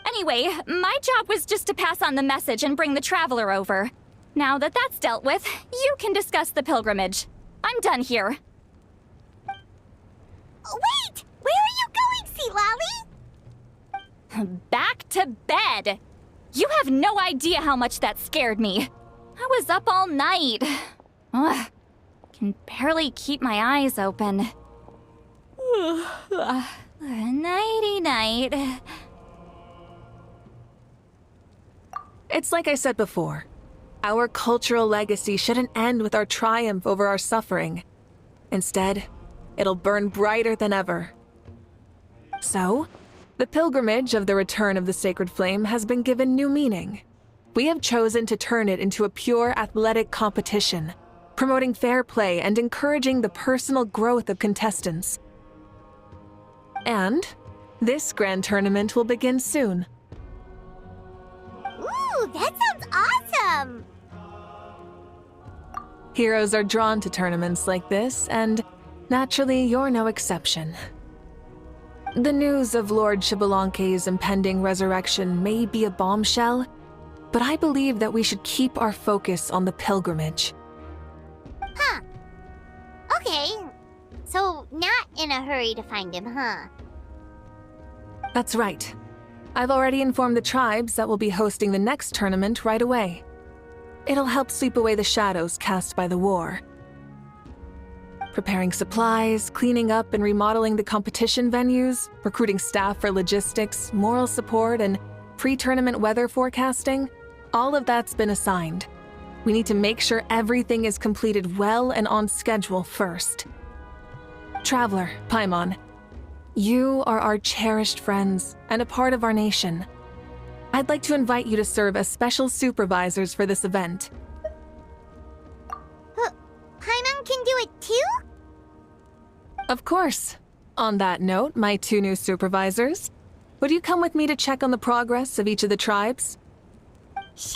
Anyway, my job was just to pass on the message and bring the Traveler over. Now that that's dealt with, you can discuss the pilgrimage. I'm done here. Wait! Where are you going, Citlali? Back to bed! You have no idea how much that scared me. I was up all night. Ugh, can barely keep my eyes open. Nighty-night. It's like I said before. Our cultural legacy shouldn't end with our triumph over our suffering. Instead, it'll burn brighter than ever. So, the pilgrimage of the return of the Sacred Flame has been given new meaning. We have chosen to turn it into a pure athletic competition, promoting fair play and encouraging the personal growth of contestants. And this grand tournament will begin soon. Ooh, that sounds awesome! Heroes are drawn to tournaments like this, and naturally, you're no exception. The news of Lord Xbalanque's impending resurrection may be a bombshell, but I believe that we should keep our focus on the pilgrimage. Huh. Okay. So, not in a hurry to find him, huh? That's right. I've already informed the tribes that we'll be hosting the next tournament right away. It'll help sweep away the shadows cast by the war. Preparing supplies, cleaning up and remodeling the competition venues, recruiting staff for logistics, moral support, and pre-tournament weather forecasting, all of that's been assigned. we need to make sure everything is completed well and on schedule first. Traveler, Paimon, you are our cherished friends and a part of our nation. I'd like to invite you to serve as special supervisors for this event. Paimon can do it too? Of course. On that note, my 2 new supervisors, would you come with me to check on the progress of each of the tribes? Sure!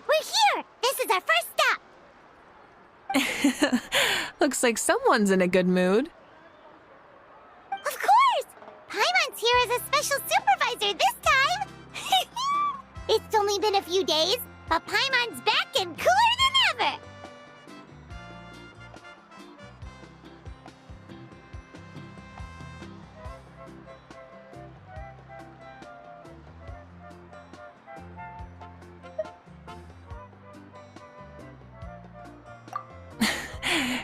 We're here! This is our first stop! Looks like someone's in a good mood. Of course! Paimon's here as a special supervisor this time! It's only been a few days, but Paimon's back and cooler than ever!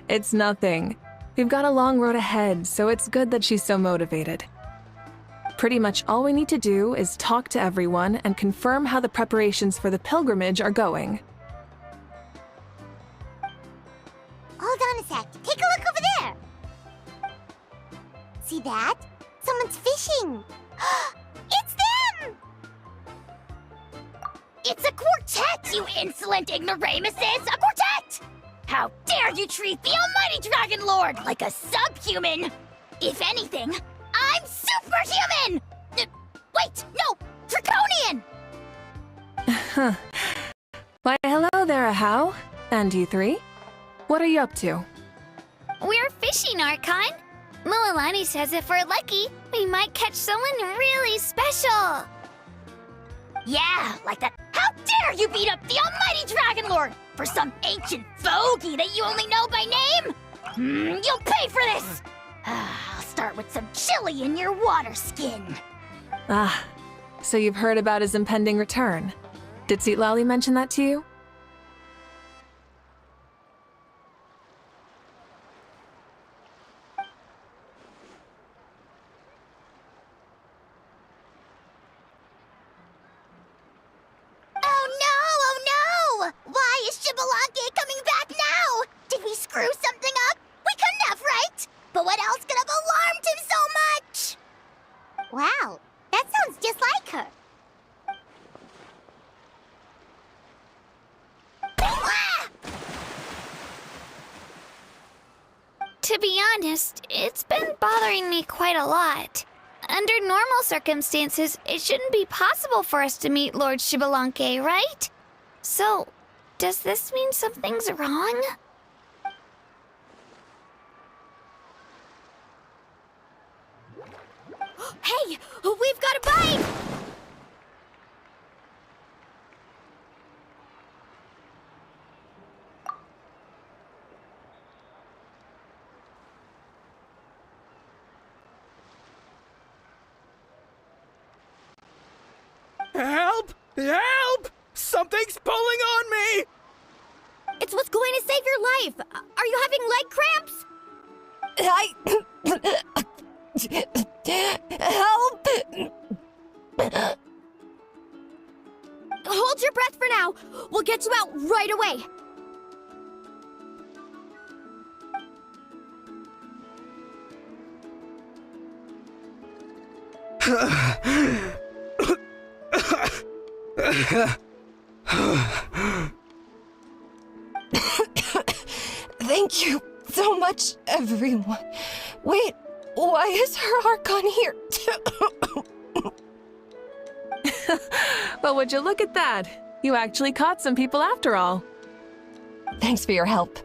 It's nothing. We've got a long road ahead, so it's good that she's so motivated. Pretty much all we need to do is talk to everyone and confirm how the preparations for the pilgrimage are going. Hold on a sec. Take a look over there! See that? Someone's fishing! It's them! It's a quartet, you insolent ignoramuses! A quartet! How dare you treat the almighty Dragon Lord like a subhuman! If anything, I'm superhuman! Wait, no! Draconian! Why, hello there, Ahau. And you 3? What are you up to? We're fishing, Archon. Mualani says if we're lucky, we might catch someone really special. Yeah, like that. How dare you beat up the almighty Dragon Lord for some ancient fogey that you only know by name? You'll pay for this! I'll start with some chili in your water skin. Ah, so you've heard about his impending return. Did Citlali mention that to you? Oh no! Why is Xbalanque coming back now? Did we screw something up? We couldn't have, right? But what else could have alarmed him so much? Wow, that sounds just like her. To be honest, it's been bothering me quite a lot. Under normal circumstances, it shouldn't be possible for us to meet Lord Xbalanque, right? So, does this mean something's wrong? Hey, we've got a bite! Help! Help! Something's pulling on me! It's what's going to save your life! Are you having leg cramps? Help! hold your breath for now. We'll get you out right away. Thank you so much, everyone. Wait, why is her Archon here? Well, would you look at that? You actually caught some people after all. Thanks for your help.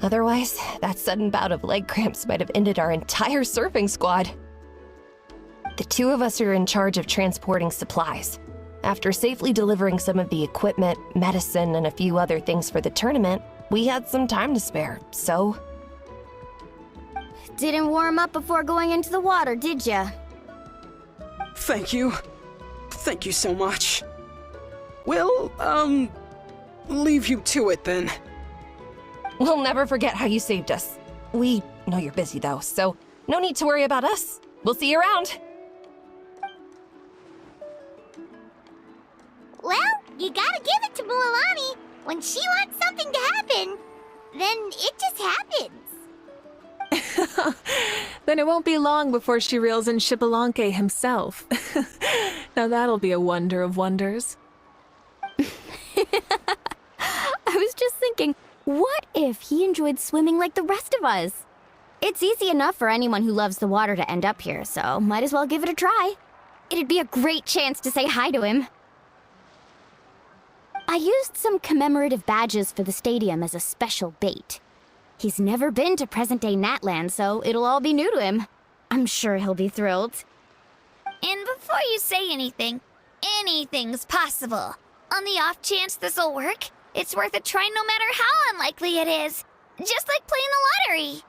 Otherwise, that sudden bout of leg cramps might have ended our entire surfing squad. The two of us are in charge of transporting supplies. After safely delivering some of the equipment, medicine, and a few other things for the tournament, we had some time to spare, so... Didn't warm up before going into the water, did ya? Thank you. Thank you so much. We'll, leave you to it then. We'll never forget how you saved us. We know you're busy though, so no need to worry about us. We'll see you around. Well, you gotta give it to Mualani. When she wants something to happen, then it just happens. Then it won't be long before she reels in Xbalanque himself. Now that'll be a wonder of wonders. I was just thinking, what if he enjoyed swimming like the rest of us? It's easy enough for anyone who loves the water to end up here, so might as well give it a try. It'd be a great chance to say hi to him. I used some commemorative badges for the stadium as a special bait. He's never been to present-day Natlan, so it'll all be new to him. I'm sure he'll be thrilled. And before you say anything, anything's possible. On the off chance this'll work, it's worth a try no matter how unlikely it is. Just like playing the lottery.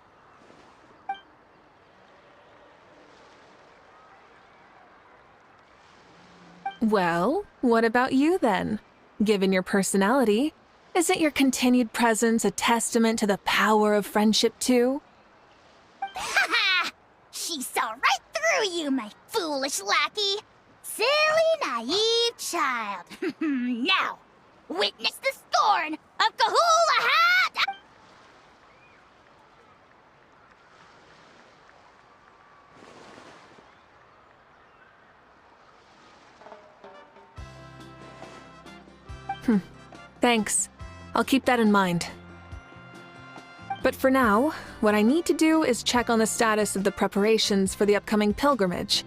Well, what about you then? Given your personality, isn't your continued presence a testament to the power of friendship too? Ha ha! She saw right through you, my foolish lackey. Silly, naive child. Now, witness the scorn of Kahula Hat! Thanks. I'll keep that in mind. But for now, what I need to do is check on the status of the preparations for the upcoming pilgrimage.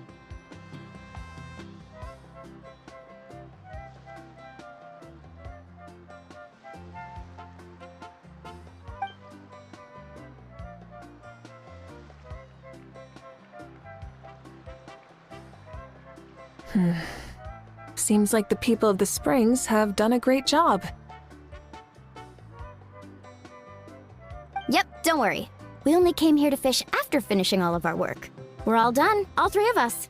Seems like the people of the Springs have done a great job. Yep, don't worry. We only came here to fish after finishing all of our work. We're all done, all three of us.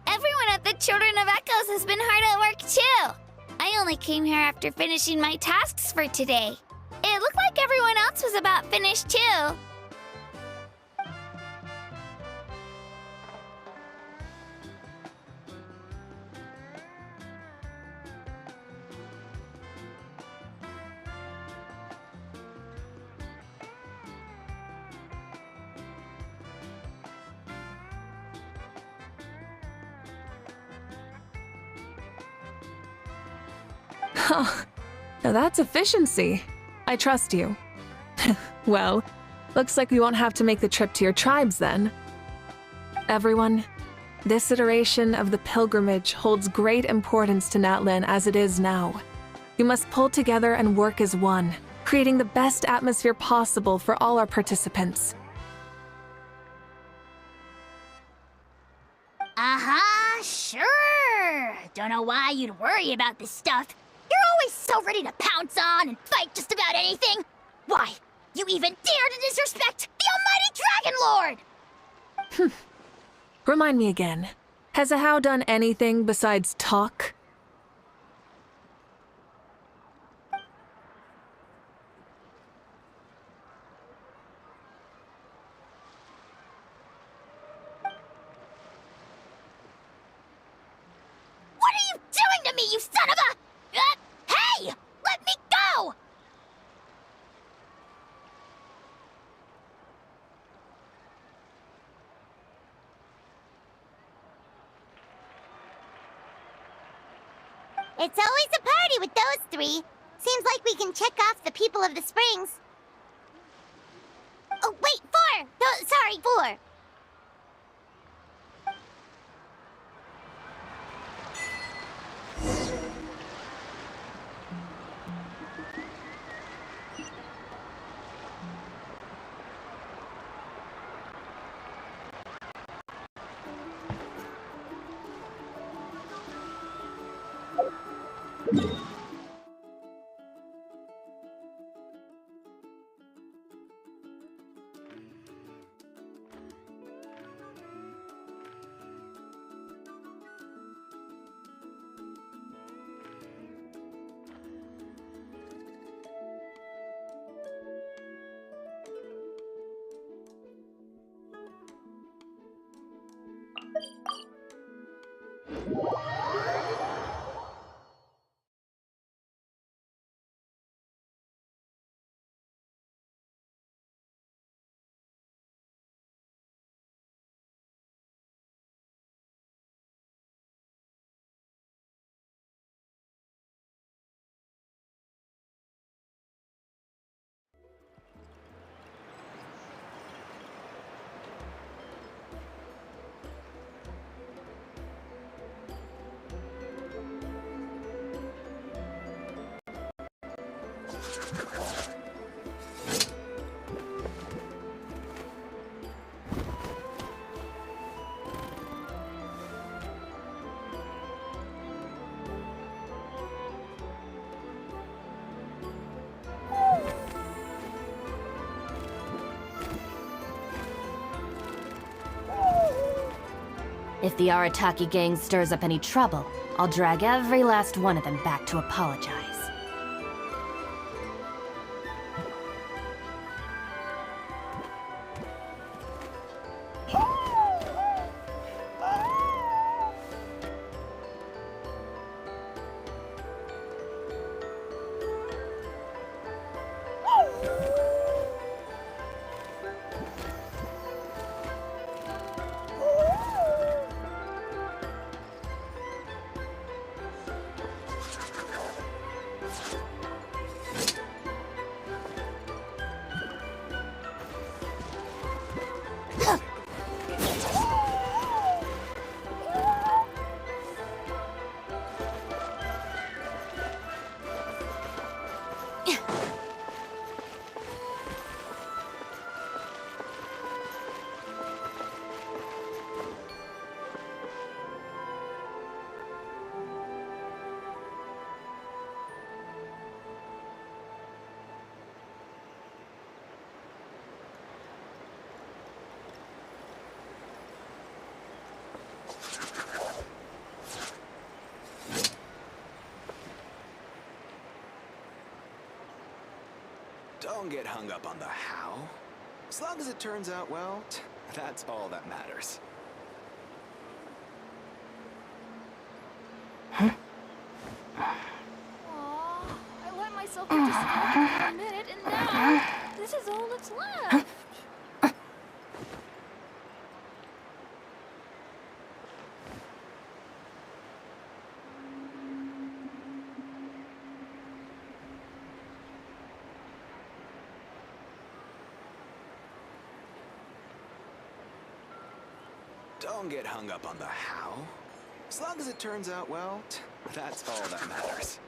Everyone at the Children of Echoes has been hard at work too. I only came here after finishing my tasks for today. It looked like everyone else was about finished too. Huh. Now that's efficiency. I trust you. Well, looks like we won't have to make the trip to your tribes then. Everyone, this iteration of the pilgrimage holds great importance to Natlan as it is now. You must pull together and work as one, creating the best atmosphere possible for all our participants. Sure. Don't know why you'd worry about this stuff. You're always so ready to pounce on and fight just about anything. Why, you even dare to disrespect the almighty Dragon Lord! Remind me again, has Ahau done anything besides talk? you son of a... hey! Let me go! It's always a party with those three. Seems like we can check off the people of the springs. Oh, wait, 4! Oh, sorry, 4. If the Arataki gang stirs up any trouble, I'll drag every last one of them back to apologize. Don't get hung up on the how. As long as it turns out well, that's all that matters. I let myself get distracted for a minute, and now this is all that's left. Don't get hung up on the how. As long as it turns out well, that's all that matters.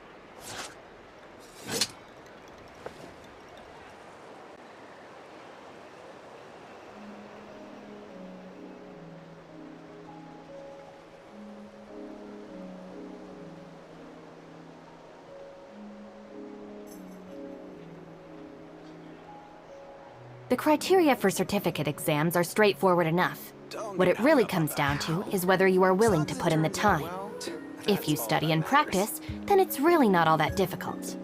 The criteria for certificate exams are straightforward enough. What it really comes down to is whether you are willing to put in the time. If you study and practice, then it's really not all that difficult.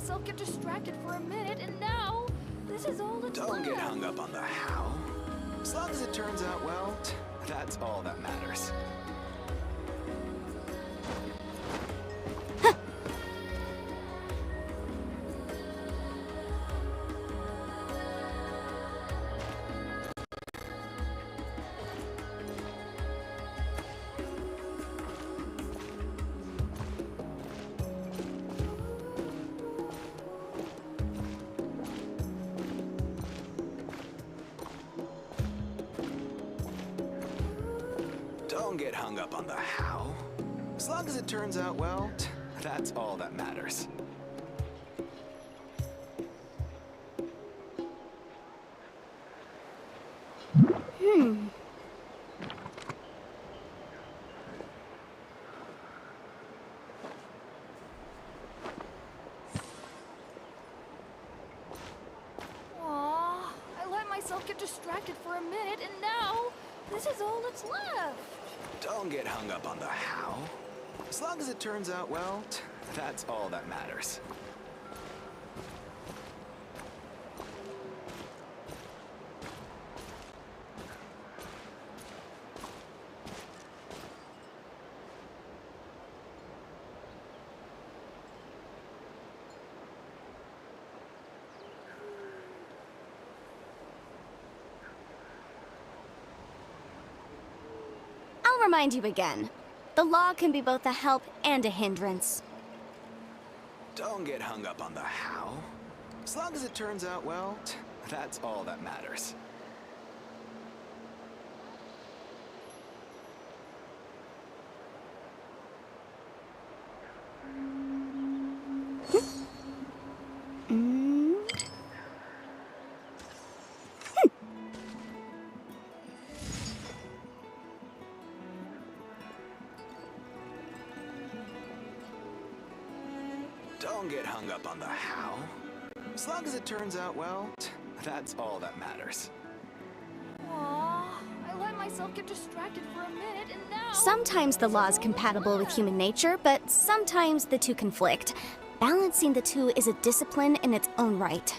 myself get distracted for a minute, and now this is all that's Don't left. get hung up on the how. As long as it turns out well, that's all that matters. Don't get hung up on the how. As long as it turns out well, that's all that matters. Aw, I let myself get distracted for a minute, and now this is all that's left. Don't get hung up on the how. As long as it turns out well, that's all that matters. I'll remind you again. The law can be both a help and a hindrance. Don't get hung up on the how. As long as it turns out well, that's all that matters. Don't get hung up on the how. As long as it turns out well, that's all that matters. Aw, I let myself get distracted for a minute, and now... Sometimes the law is compatible with human nature, but sometimes the two conflict. Balancing the two is a discipline in its own right.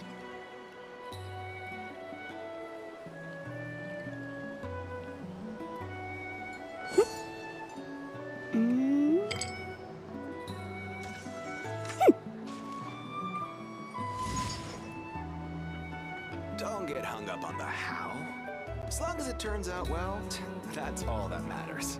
Don't get hung up on the how. As long as it turns out well, that's all that matters.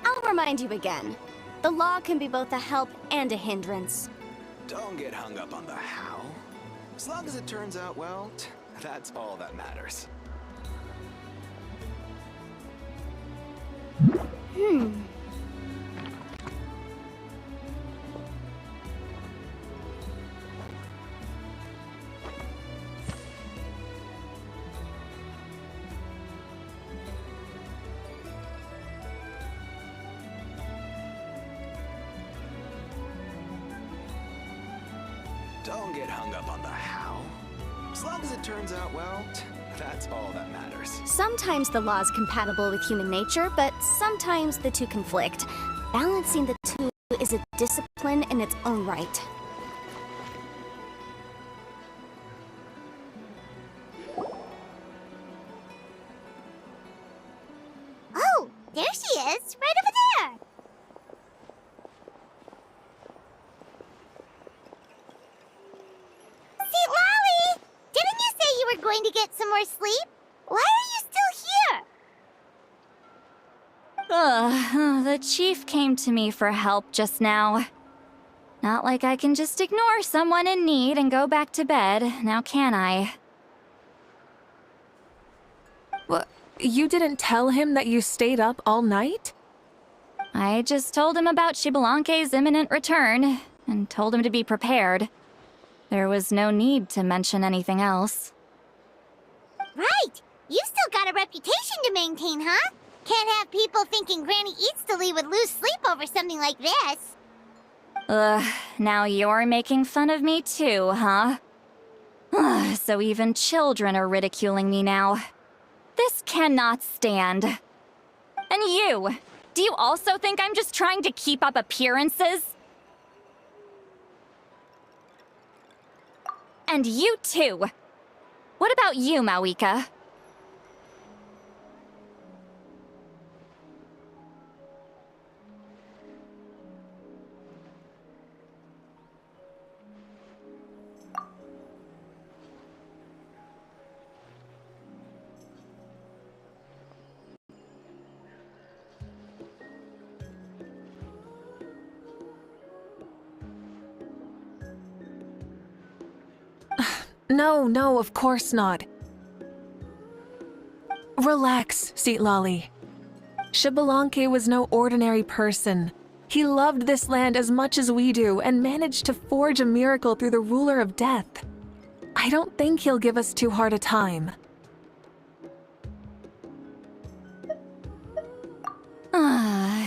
I'll remind you again. The law can be both a help and a hindrance. Don't get hung up on the how. As long as it turns out well, that's all that matters. Don't get hung up on the how. As long as it turns out well, that's all that matters. Sometimes the law is compatible with human nature, but sometimes the two conflict. Balancing the two is a discipline in its own right. Oh, there she is, right over there. See, Lolly, didn't you say you were going to get some more sleep? Why are you still here? The chief came to me for help just now. Not like I can just ignore someone in need and go back to bed, now can I? What? You didn't tell him that you stayed up all night? I just told him about Xbalanque's imminent return, and told him to be prepared. There was no need to mention anything else. Right. You still got a reputation to maintain, huh? Can't have people thinking Granny Eatstily would lose sleep over something like this. Now you're making fun of me too, huh? So even children are ridiculing me now. This cannot stand. And you! Do you also think I'm just trying to keep up appearances? And you too! What about you, Mawika? No, of course not. Relax, Seatlolly. Xbalanque was no ordinary person. He loved this land as much as we do and managed to forge a miracle through the ruler of death. I don't think he'll give us too hard a time.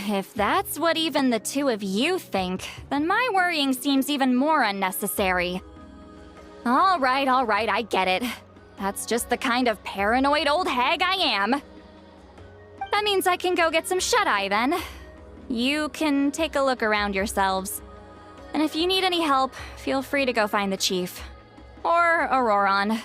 If that's what even the two of you think, then my worrying seems even more unnecessary. All right, I get it. That's just the kind of paranoid old hag I am. That means I can go get some shut-eye then. You can take a look around yourselves. And if you need any help, feel free to go find the chief. Or Auroron.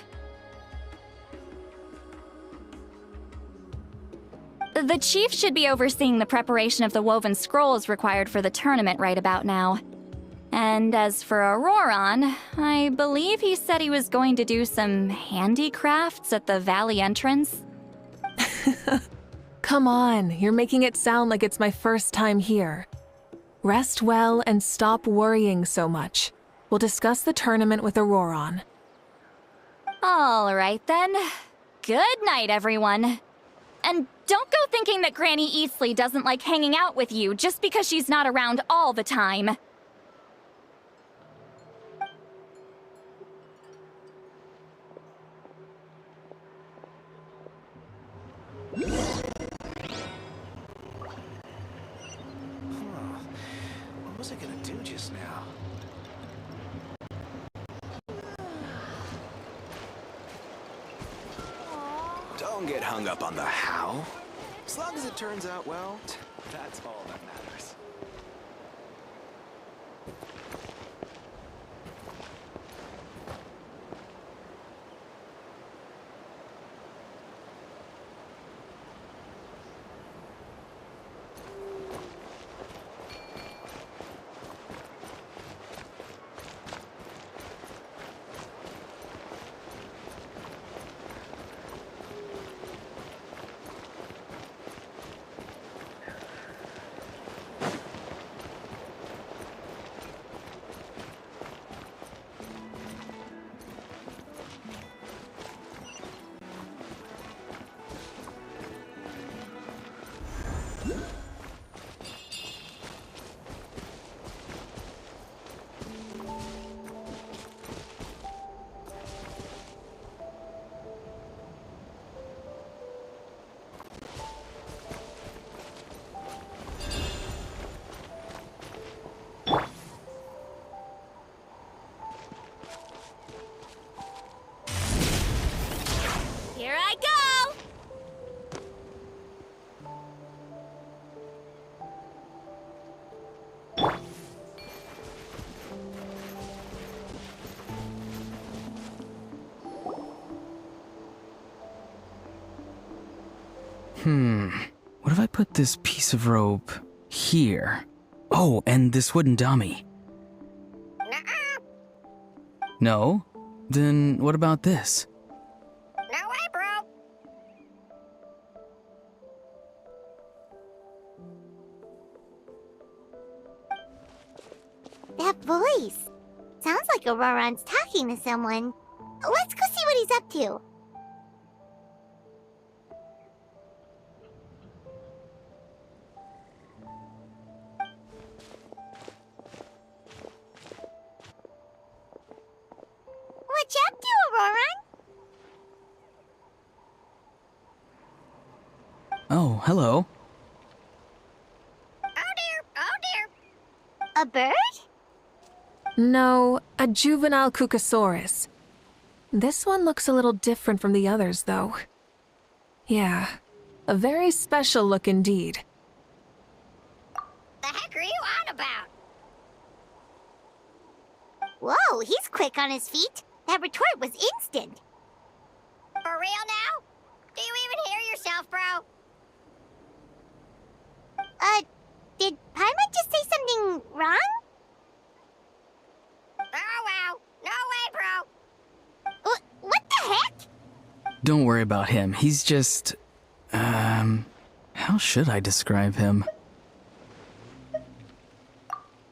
The chief should be overseeing the preparation of the woven scrolls required for the tournament right about now. And as for Auroron, I believe he said he was going to do some handicrafts at the valley entrance. Come on, you're making it sound like it's my first time here. Rest well and stop worrying so much. We'll discuss the tournament with Auroron. All right then. Good night, everyone. And don't go thinking that Granny Eastleigh doesn't like hanging out with you just because she's not around all the time. What was I gonna do just now? Don't get hung up on the how. As long as it turns out well, that's all that matters. Here I go! What if I put this piece of rope here? Oh, and this wooden dummy. No? Then what about this? No way, bro! That voice! Sounds like Auroron's talking to someone. Let's go see what he's up to. What you up to, Auroron? Oh, hello. Oh dear. A bird? No, a juvenile Cucosaurus. This one looks a little different from the others, though. Yeah, a very special look indeed. The heck are you on about? Whoa, he's quick on his feet. That retort was instant. For real now? Do you even hear yourself, bro? Did Paimon just say something wrong? Oh, wow. No way, bro. What the heck? Don't worry about him. He's just... how should I describe him?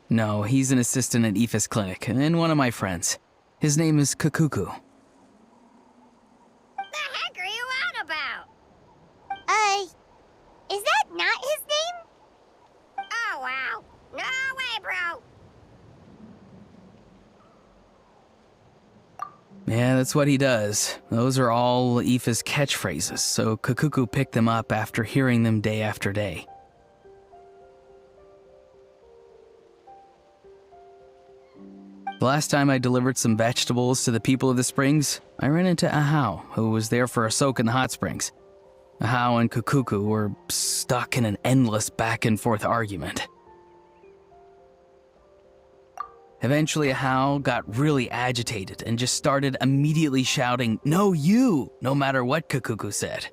No, he's an assistant at Aoife's clinic, and one of my friends. His name is Kakuku. The heck are you on about? Is that not his name? Oh, wow. No way, bro. Yeah, that's what he does. Those are all Aoife's catchphrases, so Kakuku picked them up after hearing them day after day. The last time I delivered some vegetables to the people of the springs, I ran into Ahau, who was there for a soak in the hot springs. Ahau and Kakuku were stuck in an endless back-and-forth argument. Eventually, Ahau got really agitated and just started immediately shouting, "No, you!" no matter what Kakuku said.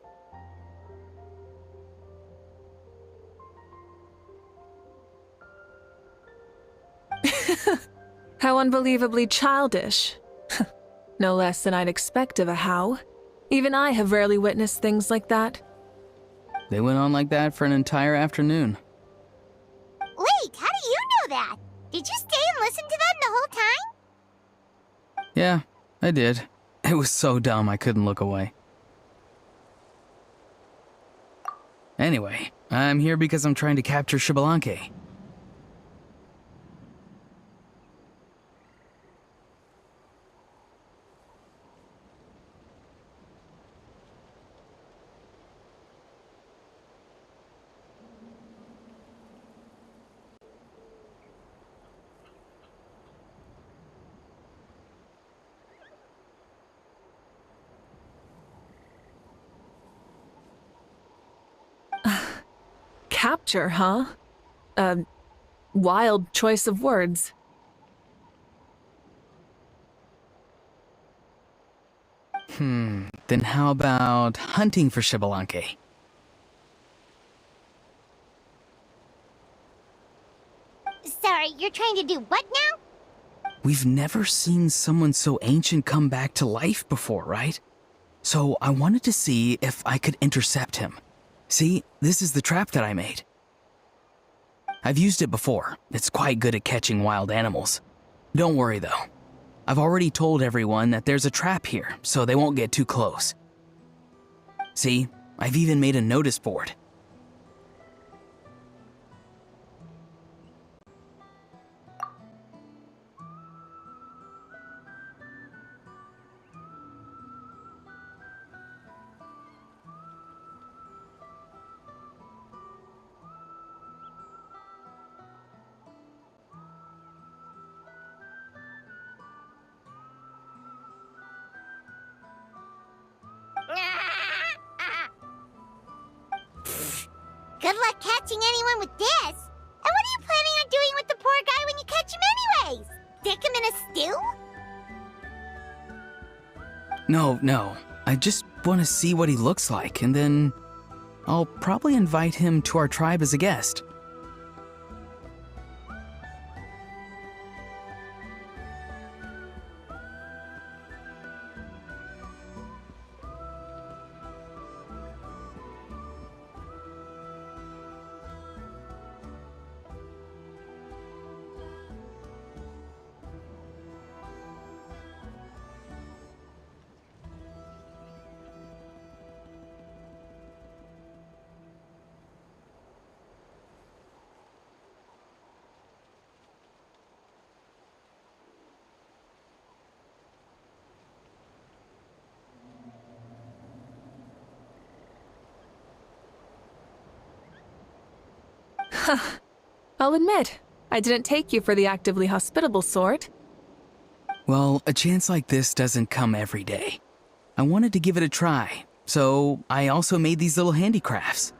How unbelievably childish. No less than I'd expect of Ahau. Even I have rarely witnessed things like that. They went on like that for an entire afternoon. Wait, how do you know that? Did you stay and listen to them the whole time? Yeah, I did. It was so dumb I couldn't look away. Anyway, I'm here because I'm trying to capture Xbalanque. Capture, huh? A wild choice of words. Then how about hunting for Xbalanque? Sorry, you're trying to do what now? We've never seen someone so ancient come back to life before, right? So I wanted to see if I could intercept him. See, this is the trap that I made. I've used it before. It's quite good at catching wild animals. Don't worry though. I've already told everyone that there's a trap here, so they won't get too close. See, I've even made a notice board. Good luck catching anyone with this. And what are you planning on doing with the poor guy when you catch him anyways? Stick him in a stew? No. I just want to see what he looks like, and then I'll probably invite him to our tribe as a guest. I'll admit, I didn't take you for the actively hospitable sort. Well, a chance like this doesn't come every day. I wanted to give it a try, so I also made these little handicrafts.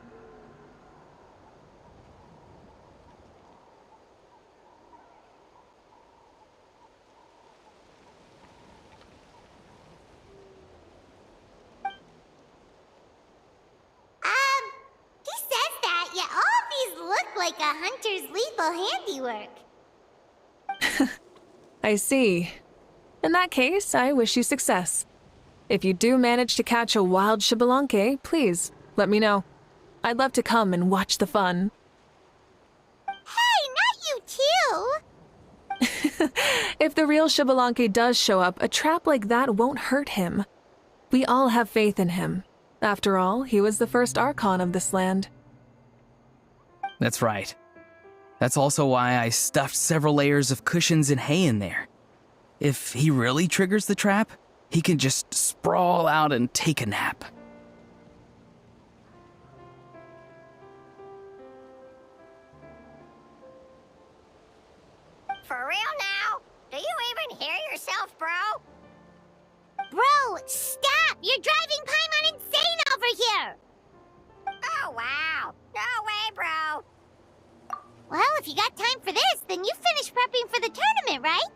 He says that, yet all of these look like a hunter's lethal handiwork. I see. In that case, I wish you success. If you do manage to catch a wild Xbalanque, please let me know. I'd love to come and watch the fun. Hey, not you too! If the real Xbalanque does show up, a trap like that won't hurt him. We all have faith in him. After all, he was the first Archon of this land. That's right. That's also why I stuffed several layers of cushions and hay in there. If he really triggers the trap, he can just sprawl out and take a nap. For real now? Do you even hear yourself, bro? Bro, stop! You're driving Paimon insane over here! Oh, wow. No way, bro. Well, if you got time for this, then you finished prepping for the tournament, right?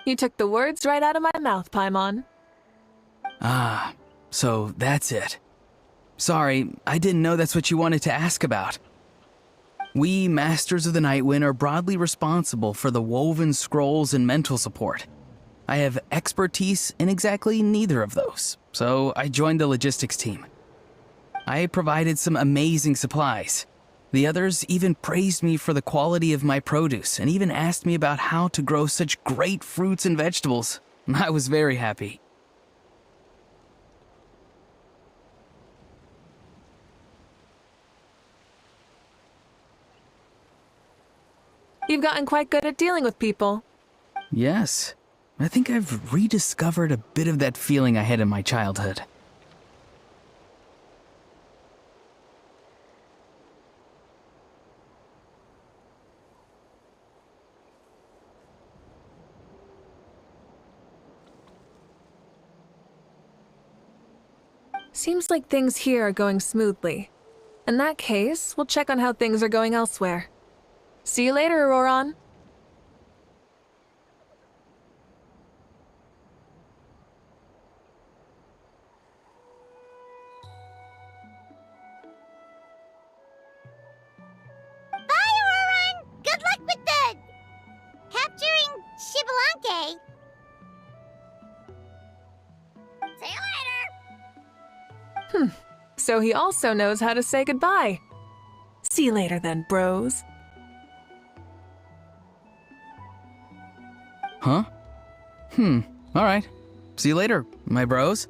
You took the words right out of my mouth, Paimon. Ah, so that's it. Sorry, I didn't know that's what you wanted to ask about. We, Masters of the Nightwind, are broadly responsible for the woven scrolls and mental support. I have expertise in exactly neither of those, so I joined the logistics team. I provided some amazing supplies. The others even praised me for the quality of my produce and even asked me about how to grow such great fruits and vegetables. I was very happy. You've gotten quite good at dealing with people. Yes, I think I've rediscovered a bit of that feeling I had in my childhood. Seems like things here are going smoothly. In that case, we'll check on how things are going elsewhere. See you later, Auroron. Bye, Auroron! Good luck with the... capturing Xbalanque. See you later! So he also knows how to say goodbye. See you later then, bros. Huh? Alright. See you later, my bros.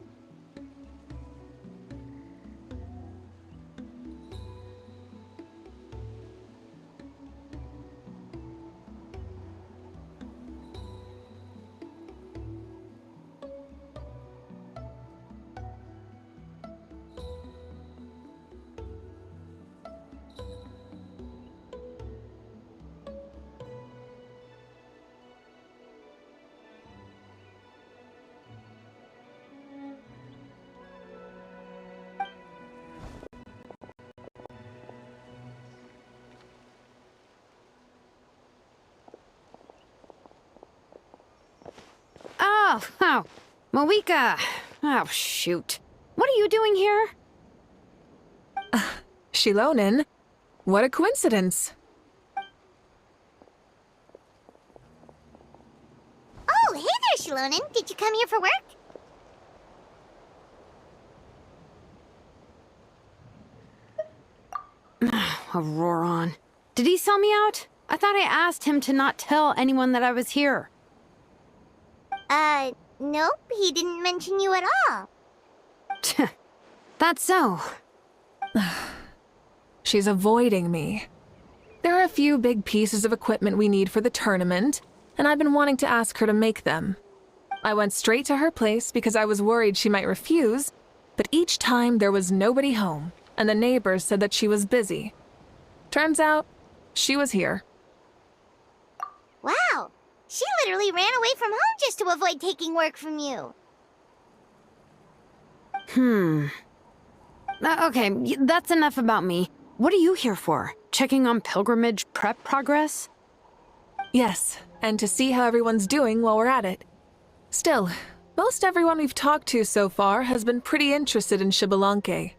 Oh, Moeka. Oh, shoot. What are you doing here? Xilonen? What a coincidence. Oh, hey there, Xilonen. Did you come here for work? Auroron. Did he sell me out? I thought I asked him to not tell anyone that I was here. Nope, he didn't mention you at all. That's so. She's avoiding me. There are a few big pieces of equipment we need for the tournament, and I've been wanting to ask her to make them. I went straight to her place because I was worried she might refuse, But each time there was nobody home, and the neighbors said that she was busy. Turns out, she was here. Wow, she literally ran away from home just to avoid taking work from you. Okay, that's enough about me. What are you here for? Checking on pilgrimage prep progress? Yes, and to see how everyone's doing while we're at it. Still, most everyone we've talked to so far has been pretty interested in Xbalanque.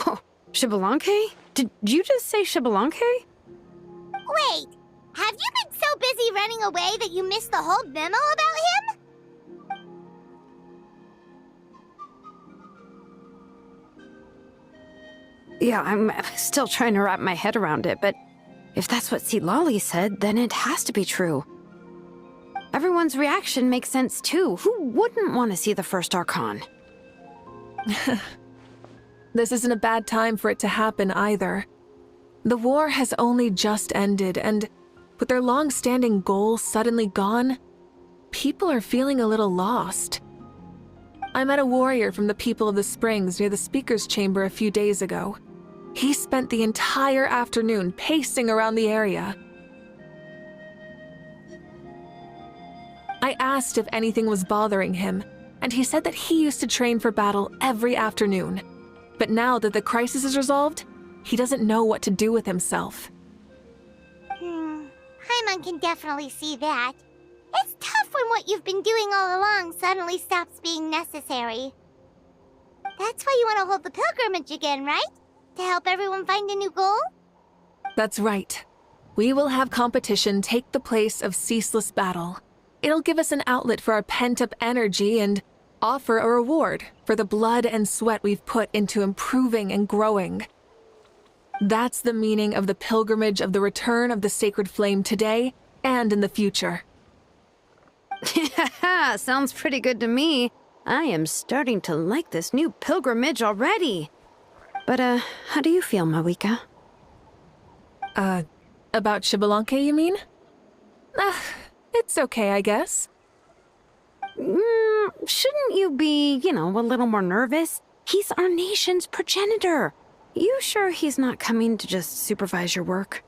Oh, Xbalanque? Did you just say Xbalanque? Wait, have you been so busy running away that you missed the whole memo about him? Yeah, I'm still trying to wrap my head around it, but if that's what Lolly said, then it has to be true. Everyone's reaction makes sense too. Who wouldn't want to see the first Archon? This isn't a bad time for it to happen either. The war has only just ended, and with their long-standing goal suddenly gone, people are feeling a little lost. I met a warrior from the People of the Springs near the Speaker's Chamber a few days ago. He spent the entire afternoon pacing around the area. I asked if anything was bothering him, and he said that he used to train for battle every afternoon. But now that the crisis is resolved, he doesn't know what to do with himself. Paimon can definitely see that. It's tough when what you've been doing all along suddenly stops being necessary. That's why you want to hold the pilgrimage again, right? To help everyone find a new goal? That's right. We will have competition take the place of ceaseless battle. It'll give us an outlet for our pent-up energy and offer a reward for the blood and sweat we've put into improving and growing. That's the meaning of the pilgrimage of the return of the Sacred Flame today and in the future. Sounds pretty good to me. I am starting to like this new pilgrimage already. But, how do you feel, Mawika? About Xbalanque, you mean? It's okay, I guess. Shouldn't you be, a little more nervous? He's our nation's progenitor. You sure he's not coming to just supervise your work?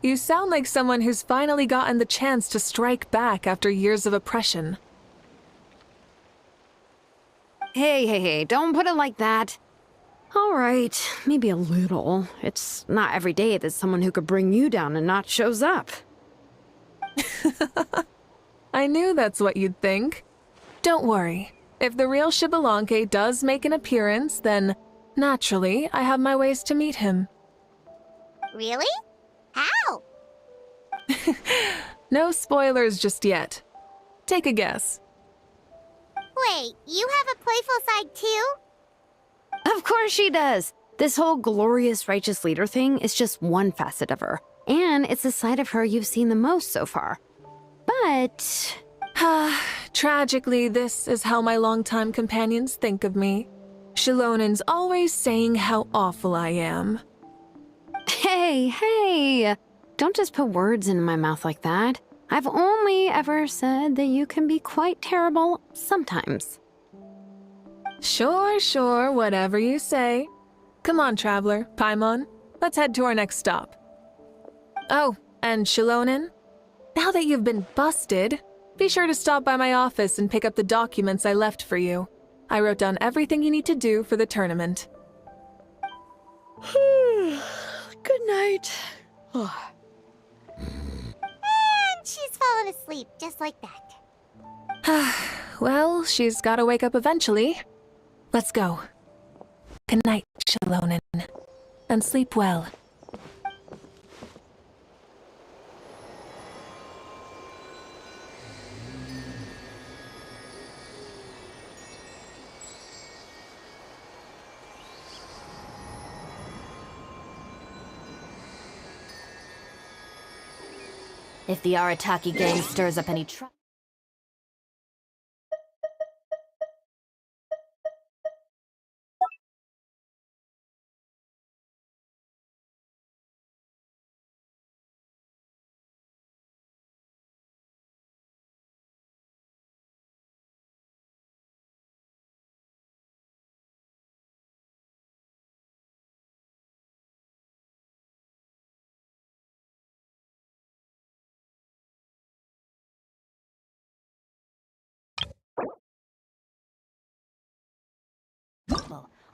You sound like someone who's finally gotten the chance to strike back after years of oppression. Hey, don't put it like that. All right, maybe a little. It's not every day that someone who could bring you down a notch shows up. I knew that's what you'd think. Don't worry. If the real Xbalanque does make an appearance, then naturally I have my ways to meet him. Really? How? No spoilers just yet. Take a guess. Wait, you have a playful side too? Of course she does. This whole glorious righteous leader thing is just one facet of her. And it's the side of her you've seen the most so far. But... Tragically, this is how my longtime companions think of me. Xilonin's always saying how awful I am. Hey! Don't just put words in my mouth like that. I've only ever said that you can be quite terrible sometimes. Sure, whatever you say. Come on, Traveler, Paimon. Let's head to our next stop. Oh, and Xilonin, now that you've been busted, be sure to stop by my office and pick up the documents I left for you. I wrote down everything you need to do for the tournament. Good night. And she's fallen asleep, just like that. Well, she's gotta wake up eventually. Let's go. Good night, Xilonin. And sleep well. If the Arataki gang stirs up any trouble...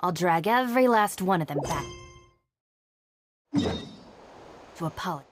I'll drag every last one of them back to apologize.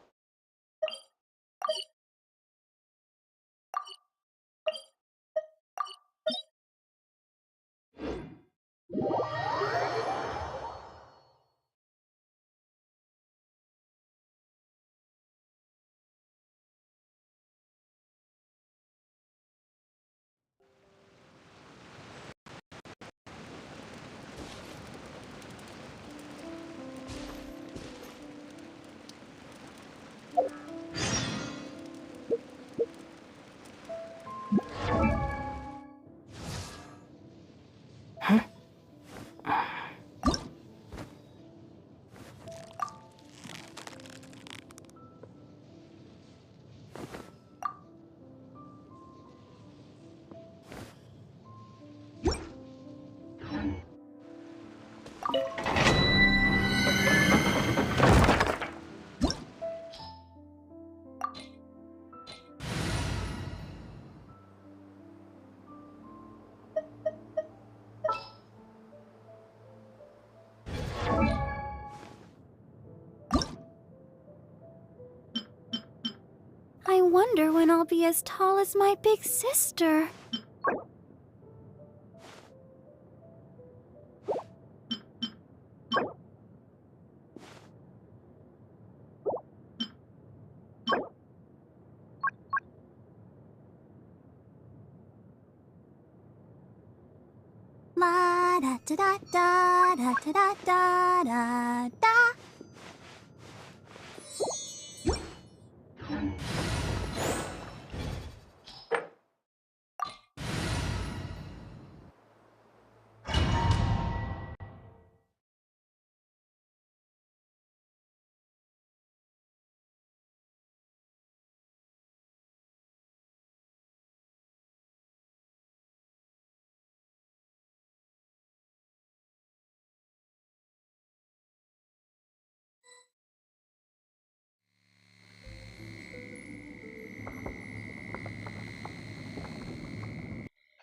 I wonder when I'll be as tall as my big sister. La da da da da da da da da da.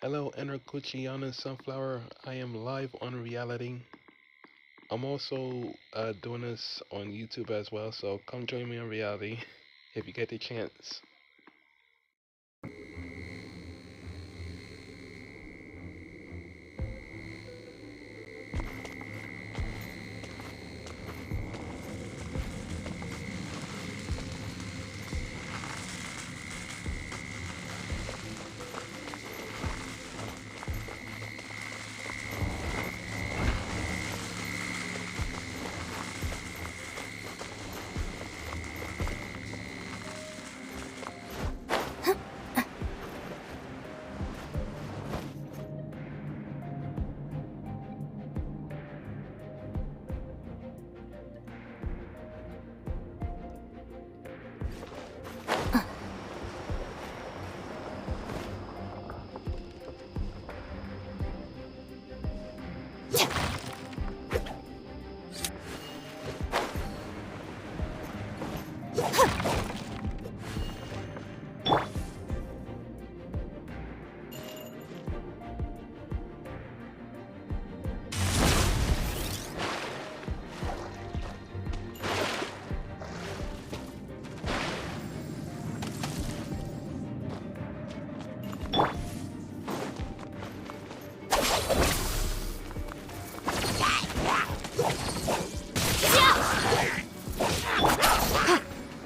Hello, Enter Kuchiana Sunflower. I am live on reality. I'm also doing this on YouTube as well, so come join me on reality if you get the chance.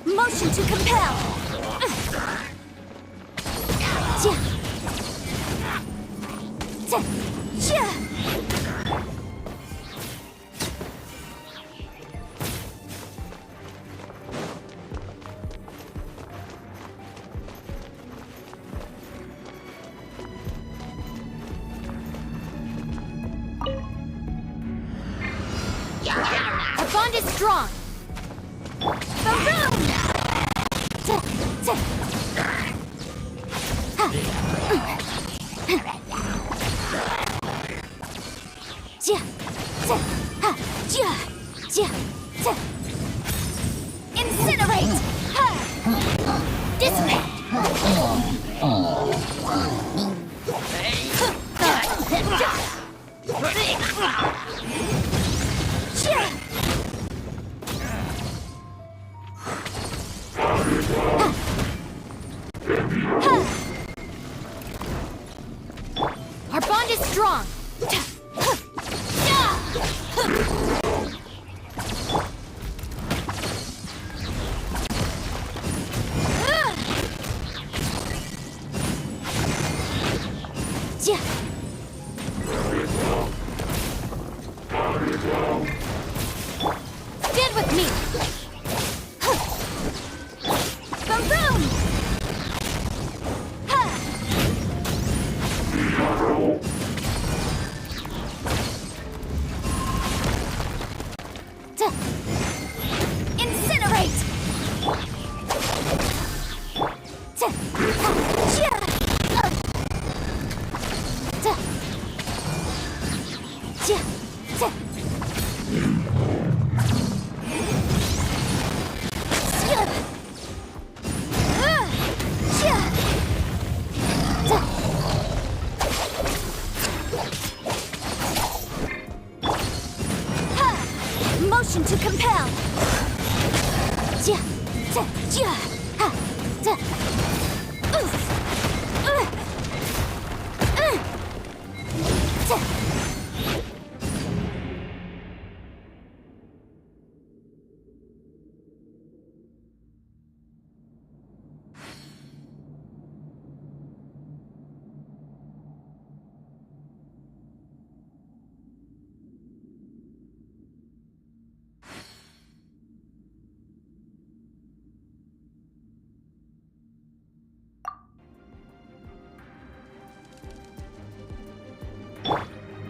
Motion to compel. Our bond is strong. Incinerate! Dissipate! strong. Stand with me! Boom boom! Incinerate! Motion to compel.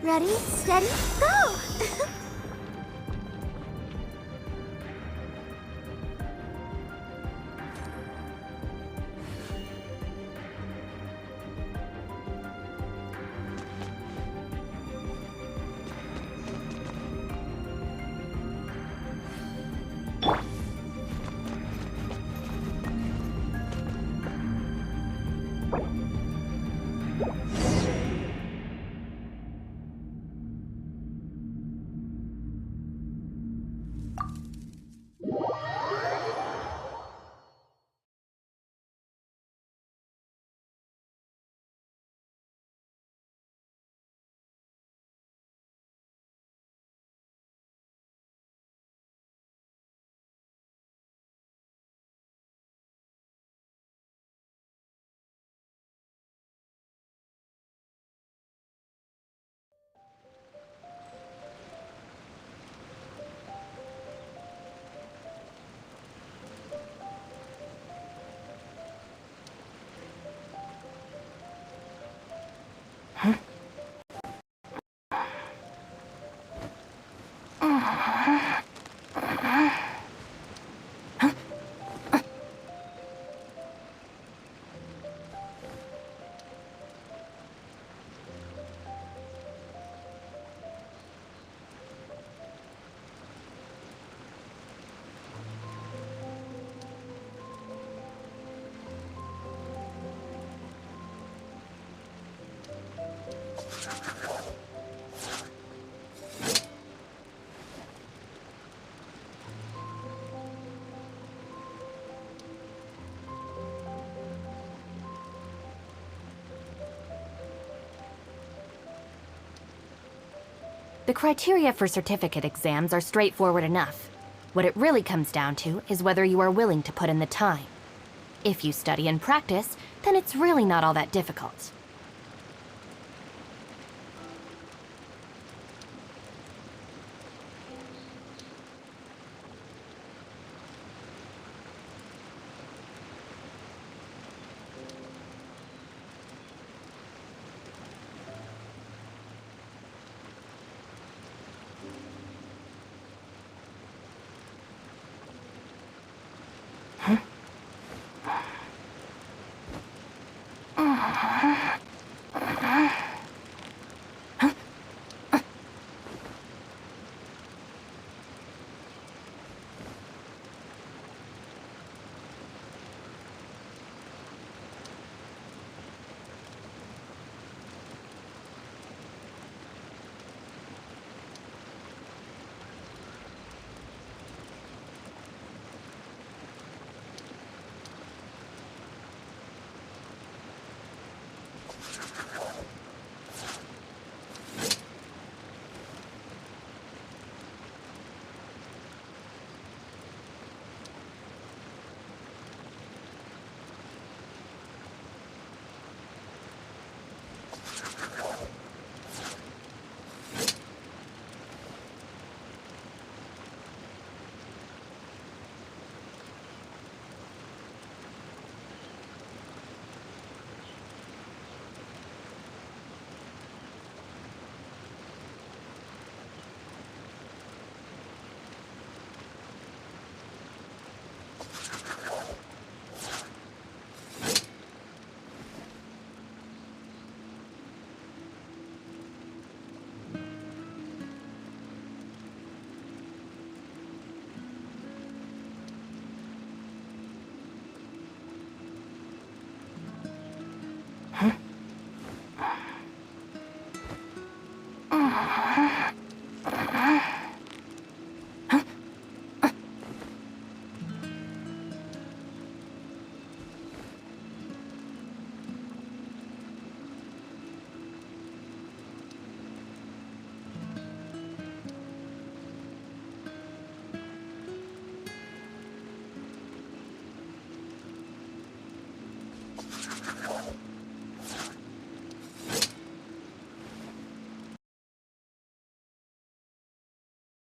Ready, steady, go! The criteria for certificate exams are straightforward enough. What it really comes down to is whether you are willing to put in the time. If you study and practice, then it's really not all that difficult.